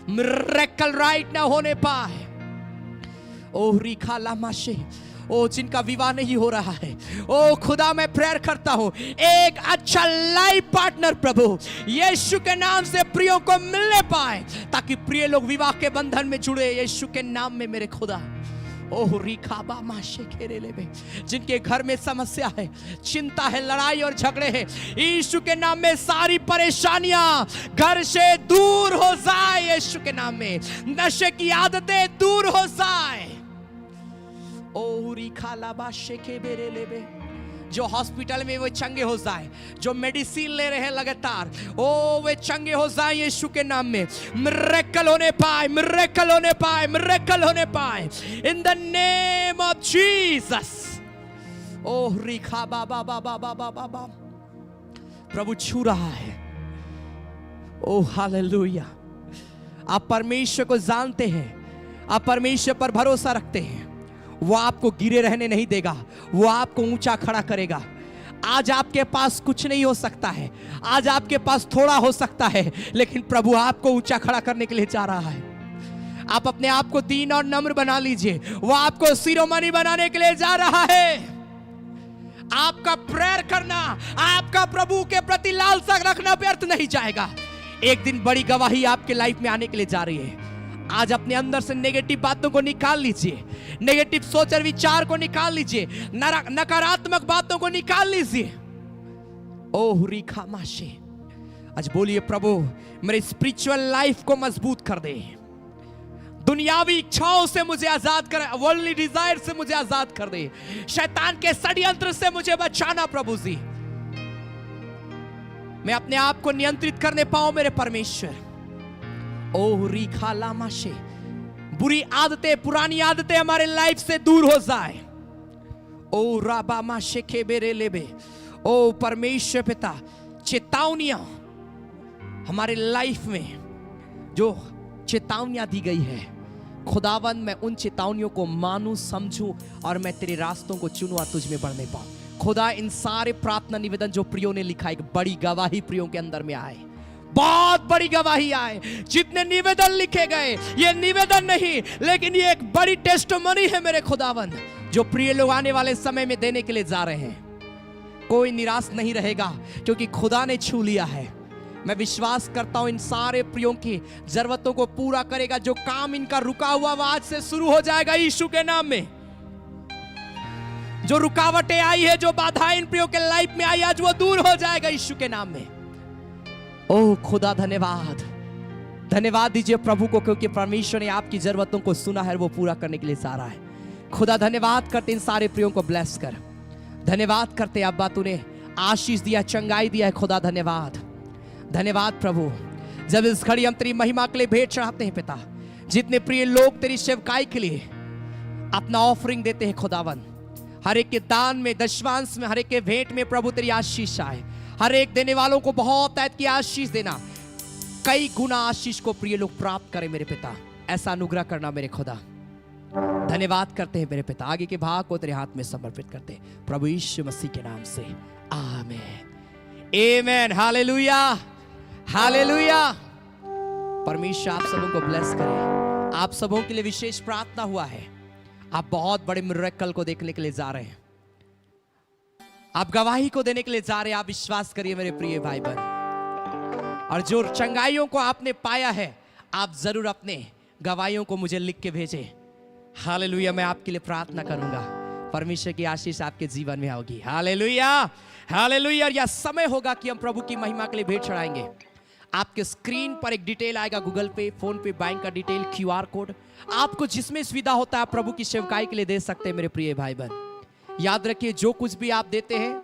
मिरेकल राइट नाउ होने पाए। ओ रिखा लामाशे, ओ जिनका विवाह नहीं हो रहा है, ओ खुदा मैं प्रेयर करता हूं एक अच्छा लाइफ पार्टनर प्रभु यीशु के नाम से प्रियों को मिलने पाए, ताकि प्रिय लोग विवाह के बंधन में जुड़े यीशु के नाम में मेरे खुदा। ओह रिखाबा माशे खेरे लेबे, जिनके घर में समस्या है, चिंता है, लड़ाई और झगड़े हैं, यीशु के नाम में सारी परेशानियां घर से दूर हो जाए। यीशु के नाम में नशे की आदतें दूर हो जाए। जो हॉस्पिटल में वो चंगे हो जाए, जो मेडिसिन ले रहे हैं लगातार, ओ वे चंगे हो जाए यीशु के नाम में। मिरेकल होने पाए, मिरेकल होने पाए, मिरेकल होने पाए in the name of Jesus. ओह रिखा बाबा बाबा बाबा बाबा, प्रभु छू रहा है। ओह हालेलुया। आप परमेश्वर को जानते हैं, आप परमेश्वर पर भरोसा रखते हैं, वो आपको गिरे रहने नहीं देगा, वो आपको ऊंचा खड़ा करेगा। आज आपके पास कुछ नहीं हो सकता है, आज आपके पास थोड़ा हो सकता है, लेकिन प्रभु आपको ऊंचा खड़ा करने के लिए जा रहा है। आप अपने आप को दीन और नम्र बना लीजिए, वो आपको शिरोमणि बनाने के लिए जा रहा है। आपका प्रेयर करना, आपका प्रभु के प्रति लालसा रखना व्यर्थ नहीं जाएगा। एक दिन बड़ी गवाही आपके लाइफ में आने के लिए जा रही है। आज अपने अंदर से नेगेटिव बातों को निकाल लीजिए, नेगेटिव सोच और विचार को निकाल लीजिए, नकारात्मक बातों को निकाल लीजिए। ओह रिखा माशे, आज बोलिए प्रभु मेरे स्पिरिचुअल लाइफ को मजबूत कर दे, दुनियावी इच्छाओं से मुझे आजाद कर, वर्ल्डली डिजायर से मुझे आजाद कर दे, शैतान के षड्यंत्र से मुझे बचाना प्रभु जी। मैं अपने आप को नियंत्रित करने पाऊं मेरे परमेश्वर। ओह रिखा लामाशे, बुरी आदतें, पुरानी आदतें हमारे लाइफ से दूर हो जाए। ओ राबा माशे के बेरे लेबे, ओ परमेश्वर पिता, चेतावनियां हमारे लाइफ में जो चेतावनियां दी गई है, खुदावंद मैं उन चेतावनियों को मानूं, समझूं और मैं तेरे रास्तों को चुनूं और तुझ में बढ़ने पाऊं। खुदा इन सारे प्रार्थना निवेदन जो प्रियो ने लिखा, एक बड़ी गवाही प्रियो के अंदर में आए, बहुत बड़ी गवाही आए। जितने निवेदन लिखे गए, ये निवेदन नहीं लेकिन ये एक बड़ी टेस्टिमनी है मेरे खुदावंद, जो प्रिय लोग आने वाले समय में देने के लिए जा रहे हैं। कोई निराश नहीं रहेगा क्योंकि खुदा ने छू लिया है। मैं विश्वास करता हूं इन सारे प्रियों की जरूरतों को पूरा करेगा। जो काम इनका रुका हुआ वो आज से शुरू हो जाएगा यीशु के नाम में। जो रुकावटें आई है, जो बाधाएं इन प्रियों के लाइफ में आई, आज वो दूर हो जाएगा यीशु के नाम में। ओह खुदा धन्यवाद, धन्यवाद दीजिए प्रभु को, क्योंकि परमेश्वर ने आपकी जरूरतों को सुना है, वो पूरा करने के लिए जा रहा है। खुदा धन्यवाद करते इन सारे प्रियों को ब्लेस कर, धन्यवाद करते अब्बा तूने आशीष दिया, चंगाई दिया है। खुदा धन्यवाद, धन्यवाद प्रभु। जब इस घड़ी हम तेरी महिमा के लिए भेंट चढ़ाते हैं पिता, जितने प्रिय लोग तेरी सेवकाई के लिए अपना ऑफरिंग देते हैं खुदावन, हर एक के दान में, दशमांश में, हर एक के भेंट में प्रभु तेरी आशीष आए। हर एक देने वालों को बहुत ऐत की आशीष देना, कई गुना आशीष को प्रिय लोग प्राप्त करें मेरे पिता, ऐसा अनुग्रह करना मेरे खुदा। धन्यवाद करते हैं मेरे पिता, आगे के भाग को तेरे हाथ में समर्पित करते हैं प्रभु यीशु मसीह के नाम से, आमीन, आमीन, हालेलुया, हालेलुया। परमेश्वर आप सबों को ब्लेस करे। आप सबों के लिए विशेष प्रार्थना हुआ है, आप बहुत बड़े मिरेकल को देखने के लिए जा रहे हैं, आप गवाही को देने के लिए जा रहे हैं। आप विश्वास करिए मेरे प्रिय भाई बहन, और जो चंगाइयों को आपने पाया है, आप जरूर अपने गवाहियों को मुझे लिख के भेजें। हालेलुया, मैं आपके लिए प्रार्थना करूंगा, परमेश्वर की आशीष आपके जीवन में होगी। Hallelujah, hallelujah. और यह समय होगा कि हम प्रभु की महिमा के लिए भेंट चढ़ाएंगे। आपके स्क्रीन पर एक डिटेल आएगा, गूगल पे, फोन पे, बैंक का डिटेल, QR कोड, आपको जिसमें सुविधा होता है आप प्रभु की सेवकाई के लिए दे सकते हैं मेरे प्रिय भाई बहन। याद रखिए, जो कुछ भी आप देते हैं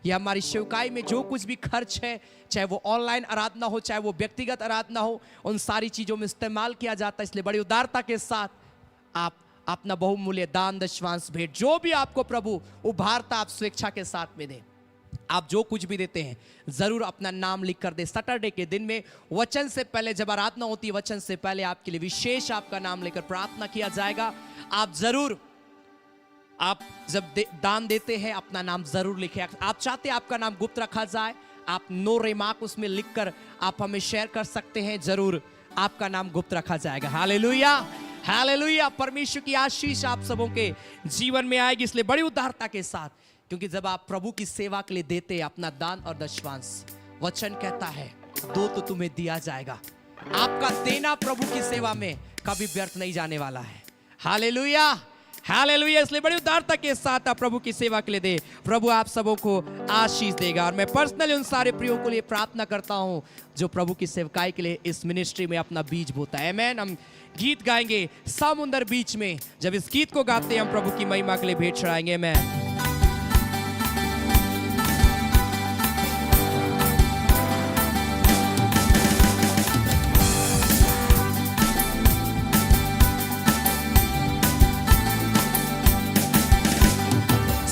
या हमारी सेवकाई में जो कुछ भी खर्च है, चाहे वो ऑनलाइन आराधना हो, चाहे वो व्यक्तिगत आराधना हो, उन सारी चीजों में इस्तेमाल किया जाता है। इसलिए बड़ी उदारता के साथ आप अपना बहुमूल्य दान, दशमांश, भेंट, जो भी आपको प्रभु उभारता, आप स्वेच्छा के साथ में दें। आप जो कुछ भी देते हैं जरूर अपना नाम लिख कर दे। सैटरडे के दिन में वचन से पहले, जब आराधना होती है, वचन से पहले आपके लिए विशेष आपका नाम लेकर प्रार्थना किया जाएगा। आप जरूर, आप जब दान देते हैं अपना नाम जरूर लिखें। आप चाहते हैं आपका नाम गुप्त रखा जाए, आप नो रिमार्क उसमें लिखकर आप हमें शेयर कर सकते हैं, जरूर आपका नाम गुप्त रखा जाएगा। Hallelujah, hallelujah. परमेश्वर की आशीष आप सबों के जीवन में आएगी, इसलिए बड़ी उदारता के साथ, क्योंकि जब आप प्रभु की सेवा के लिए देते हैं अपना दान और दशमांश, वचन कहता है दो तो तुम्हें दिया जाएगा। आपका देना प्रभु की सेवा में कभी व्यर्थ नहीं जाने वाला है। Hallelujah, hallelujah. इसलिए बड़ी उदारता के साथ आप प्रभु की सेवा के लिए दे, प्रभु आप सबों को आशीष देगा। और मैं पर्सनली उन सारे प्रियों के लिए प्रार्थना करता हूं जो प्रभु की सेवकाई के लिए इस मिनिस्ट्री में अपना बीज बोता है। आमीन। हम गीत गाएंगे समुंदर बीच में, जब इस गीत को गाते हैं हम प्रभु की महिमा के लिए भेंट चढ़ाएंगे। आमीन।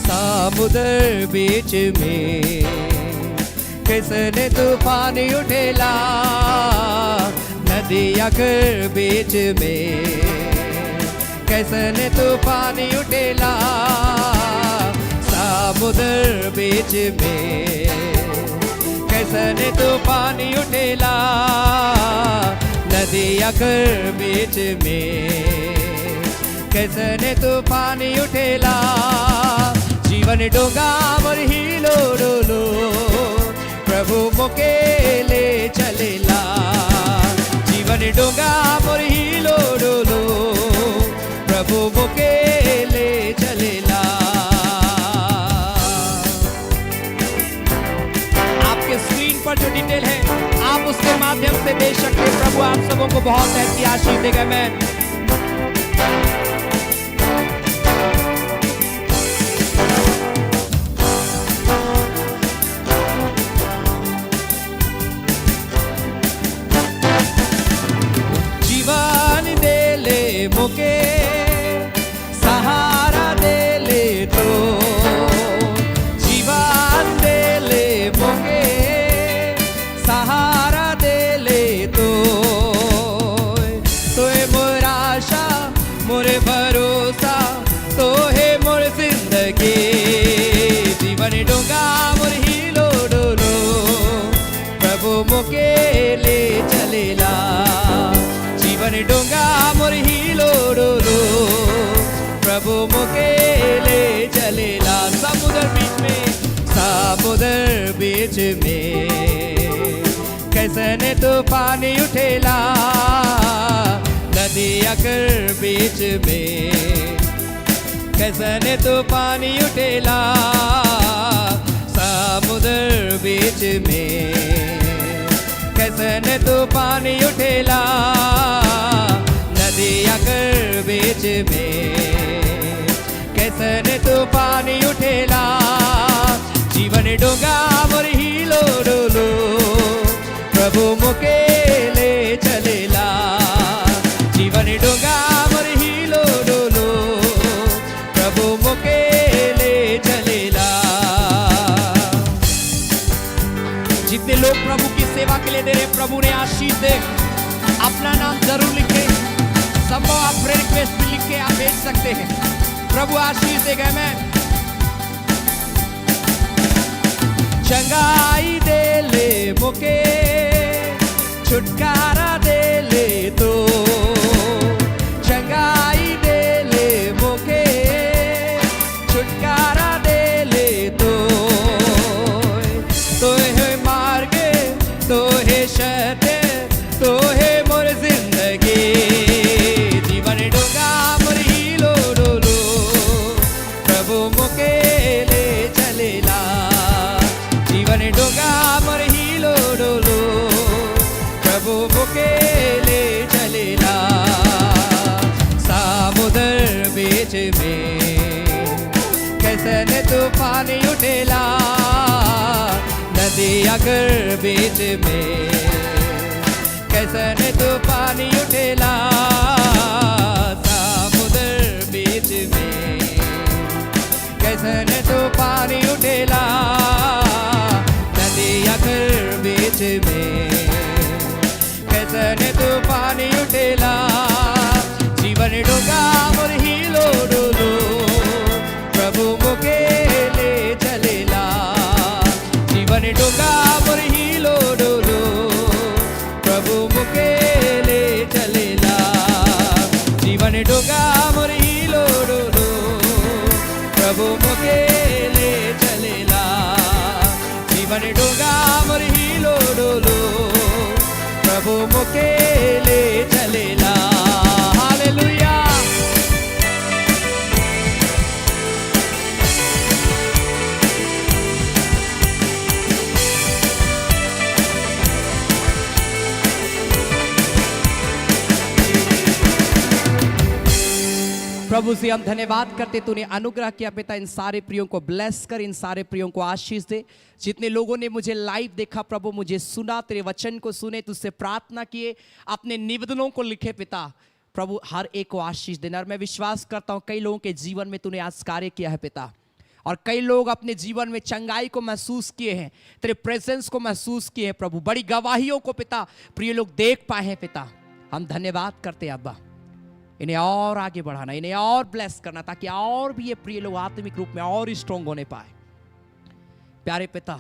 समुद्र बीच में किसने तूफान उठेला, नदिया कर बीच में किसने तूफान उठेला, समुद्र बीच में किसने तूफान उठेला, नदिया कर बीच में किसने तूफान उठेला, जीवन डोंगा मोर हिलो डोलो, प्रभु मोके ले चलेला, जीवन डोंगा मोर हिलो डोलो, प्रभु मोके ले चलेला। आपके स्क्रीन पर जो डिटेल है आप उसके माध्यम से दे सकते हैं। प्रभु आप सबों को बहुत ऐसी आशीष देगा। मैं मोके सहारा दे ले तो, जीवन दे ले मोके सहारा दे ले तो, है मोर आशा मोर भरोसा, तो है मोर जिंदगी, जीवन डोंगा मोर हिलो डोलो, प्रभु मोके ले चलेला, जीवन डोंगा मोर हिलो डोलो, प्रभु मोके ले चलेला। समुद्र बीच में, समुद्र बीच में कैसने तूफान उठेला, नदिया कर बीच में कैसने तूफान उठेला, समुद्र बीच में कैसे कैसन तूफान उठेला नदिया कर बीच में, कैसन तूफान उठेला जीवन डोंगा मोर हिलो डोलो प्रभु मुकेले चलेला, जीवन डोंगा मोर हिलो डोलो प्रभु मुकेले चलेला। जितने लोग प्रभु की सेवा के लिए दे रहे, प्रभु ने आशीष दे। अपना नाम जरूर लिखे, संभव आप फ्रेंड रिक्वेस्ट भी लिख के आप भेज सकते हैं। प्रभु आशीष देगा। मैं चंगाई दे ले मुके, छुटकारा दे ले तो, चंगाई दे ले मुके, छुटकारा दे ले तो है मार्ग, तो है सत्य, तो है मोर जिंदगी, जीवन डोंगा मोर हिलो डोलो प्रभु मुकेले चलेला, जीवन डोंगा मोर हिलो डोलो प्रभु मुकेले चलेला। समुद्र बीच में कैसन तूफान उठेला नदिया कर बीच में, कैसन तूफान उठेला समुद्र बीच में, कैसन तूफान उठेला नदिया कर बीच में, कैसन तूफान उठेला जीवन डोंगा मोर हिलो डोलो प्रभु मुकेले चलेला, जीवन डोंगा मोर हिलो डोलो प्रभु मुकेले चलेला, जीवन डोंगा मोर हिलो डोलो प्रभु मुकेले चलेला, जीवन डोंगा मोर हिलो डोलो प्रभु मुकेले चलेला। हालेलुया। प्रभु से हम धन्यवाद करते, तूने अनुग्रह किया पिता। इन सारे प्रियों को ब्लेस कर, इन सारे प्रियों को आशीष दे। जितने लोगों ने मुझे लाइव देखा प्रभु, मुझे सुना, तेरे वचन को सुने, तुझसे प्रार्थना किए, अपने निवेदनों को लिखे पिता, प्रभु हर एक को आशीष देना। और मैं विश्वास करता हूँ कई लोगों के जीवन में तूने आज कार्य किया है पिता, और कई लोग अपने जीवन में चंगाई को महसूस किए हैं, तेरे प्रेजेंस को महसूस किए हैं प्रभु। बड़ी गवाहियों को पिता प्रिय लोग देख पाए हैं पिता। हम धन्यवाद करते हैं अब्बा, इन्हें और आगे बढ़ाना, इन्हें और ब्लेस करना, ताकि और भी ये प्रिय लोग आत्मिक रूप में और स्ट्रांग होने पाए। प्यारे पिता,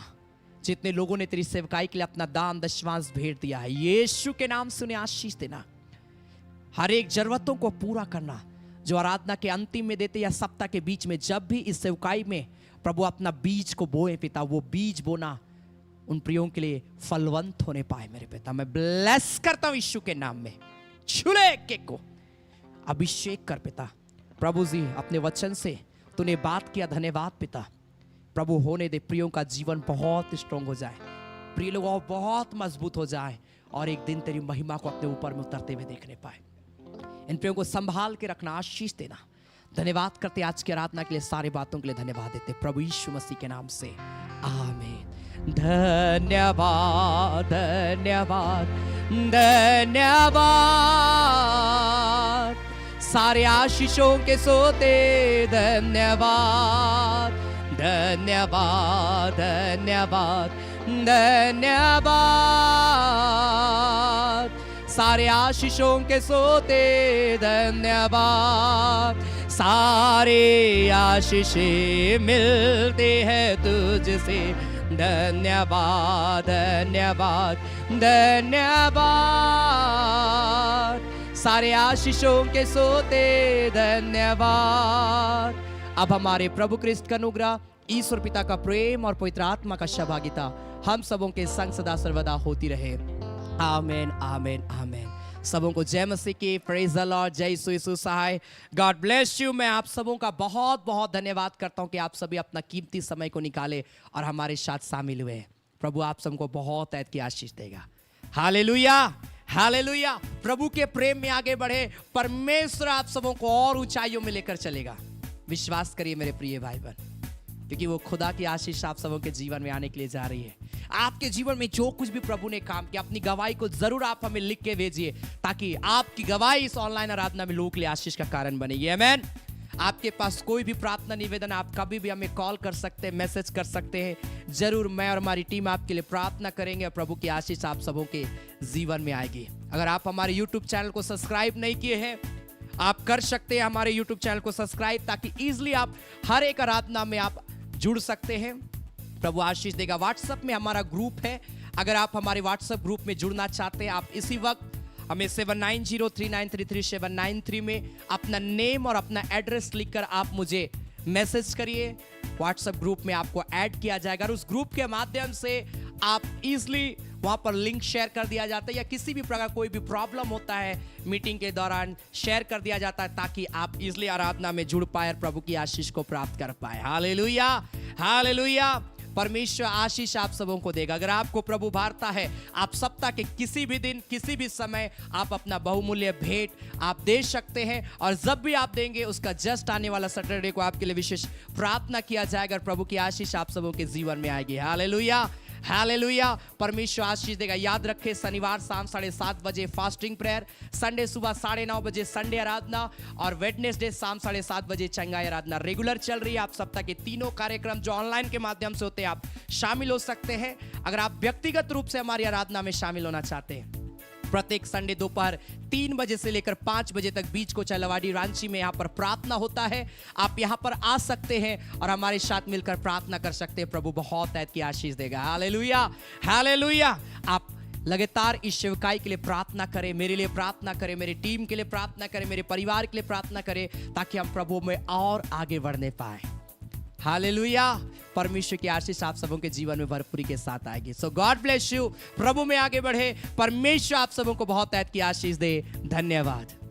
जितने लोगों ने तेरी सेवकाई के लिए अपना दान दशमांश भेंट दिया है, यीशु के नाम से उन्हें आशीष देना। हर एक जरूरतों को पूरा करना, जो आराधना के अंतिम में देते या सप्ताह के बीच में, जब भी इस सेवकाई में प्रभु अपना बीज को बोए पिता, वो बीज बोना उन प्रियों के लिए फलवंत होने पाए मेरे पिता। मैं ब्लेस करता हूं यीशु के नाम में। छुले केक को अभिषेक कर पिता। प्रभु जी अपने वचन से तूने बात किया, धन्यवाद पिता। प्रभु होने दे प्रियों का जीवन बहुत स्ट्रांग हो जाए, प्रिय लोग और बहुत मजबूत हो जाए, और एक दिन तेरी महिमा को अपने ऊपर में उतरते हुए देखने पाए। इन प्रियों को संभाल के रखना, आशीष देना। धन्यवाद करते आज की आराधना के लिए, सारी बातों के लिए धन्यवाद देते प्रभु यीशु मसीह के नाम से, आमीन। धन्यवाद धन्यवाद धन्यवाद, सारे आशीषों के सोते धन्यवाद धन्यवाद धन्यवाद धन्यवाद, सारे आशीषों के सोते धन्यवाद। सारे आशीषें मिलते हैं तुझसे, धन्यवाद धन्यवाद धन्यवाद, सारे आशीषों के सोते धन्यवाद। अब हमारे प्रभु क्रिस्ट का अनुग्रह, ईश्वर पिता का प्रेम और पवित्र आत्मा का सहभागिता हम सबों के संग सदा सर्वदा होती रहे। आमीन आमीन आमीन। सबों को जय मसीह की, प्रेज द लॉर्ड, जय यीशु सहाय। God bless you. मैं आप सबों का बहुत बहुत धन्यवाद करता हूं कि आप सभी अपना कीमती समय को निकाले और हमारे साथ शामिल हुए। प्रभु आप सबको बहुत ऐद की आशीष देगा। Hallelujah, hallelujah. प्रभु के प्रेम में आगे बढ़े, परमेश्वर आप सबों को और ऊंचाइयों में लेकर चलेगा। विश्वास करिए मेरे प्रिय भाई बहन, क्योंकि वो खुदा की आशीष आप सबों के जीवन में आने के लिए जा रही है। आपके जीवन में जो कुछ भी प्रभु ने काम किया, अपनी गवाही को जरूर आप हमें लिख के भेजिए, ताकि आपकी गवाही इस ऑनलाइन आराधना में लोगों के लिए आशीष का कारण बनेगी। आमीन। आपके पास कोई भी प्रार्थना निवेदन, आप कभी भी हमें कॉल कर सकते हैं, मैसेज कर सकते हैं। जरूर मैं और हमारी टीम आपके लिए प्रार्थना करेंगे और प्रभु की आशीष आप सबों के जीवन में आएगी। अगर आप हमारे YouTube चैनल को सब्सक्राइब नहीं किए हैं, आप कर सकते हैं हमारे YouTube चैनल को सब्सक्राइब, ताकि इजीली आप हर एक आराधना में आप जुड़ सकते हैं। प्रभु आशीष देगा। व्हाट्सएप में हमारा ग्रुप है, अगर आप हमारे व्हाट्सएप ग्रुप में जुड़ना चाहते हैं, आप इसी वक्त हमें 7903933793 में अपना नेम और अपना एड्रेस लिखकर आप मुझे मैसेज करिए। व्हाट्सएप ग्रुप में आपको ऐड किया जाएगा और उस ग्रुप के माध्यम से आप इजीली वहां पर लिंक शेयर कर दिया जाता है, या किसी भी प्रकार कोई भी प्रॉब्लम होता है मीटिंग के दौरान शेयर कर दिया जाता है, ताकि आप इजीली आराधना में जुड़ पाए और प्रभु की आशीष को प्राप्त कर पाए। Hallelujah, hallelujah. परमेश्वर आशीष आप सबों को देगा। अगर आपको प्रभु भारता है, आप सप्ताह के किसी भी दिन, किसी भी समय आप अपना बहुमूल्य भेंट आप दे सकते हैं, और जब भी आप देंगे उसका जस्ट आने वाला सैटरडे को आपके लिए विशेष प्रार्थना किया जाएगा और प्रभु की आशीष आप सबों के जीवन में आएगी। Hallelujah, hallelujah. परमेश्वर आशीष देगा। याद रखें, शनिवार शाम 7:30 बजे फास्टिंग प्रेयर, संडे सुबह 9:30 बजे संडे आराधना, और वेडनेसडे शाम 7:30 बजे चंगाई आराधना रेगुलर चल रही है। आप सप्ताह के तीनों कार्यक्रम जो ऑनलाइन के माध्यम से होते हैं, आप शामिल हो सकते हैं। अगर आप व्यक्तिगत रूप से हमारी आराधना में शामिल होना चाहते हैं, प्रत्येक संडे दोपहर 3 बजे से लेकर 5 बजे तक बीच को चलवाड़ी रांची में यहाँ पर प्रार्थना होता है। आप यहाँ पर आ सकते हैं और हमारे साथ मिलकर प्रार्थना कर सकते हैं। प्रभु बहुत ऐत की आशीष देगा। Hallelujah, hallelujah. आप लगातार इस सेवकाई के लिए प्रार्थना करें, मेरे लिए प्रार्थना करें, मेरी टीम के लिए प्रार्थना करें, मेरे परिवार के लिए प्रार्थना करें, ताकि हम प्रभु में और आगे बढ़ने पाए। हालेलुया। परमेश्वर की आशीष आप सबों के जीवन में भरपूरी के साथ आएगी। सो गॉड ब्लेस यू। प्रभु में आगे बढ़े। परमेश्वर आप सबों को बहुत ऐत की आशीष दे। धन्यवाद।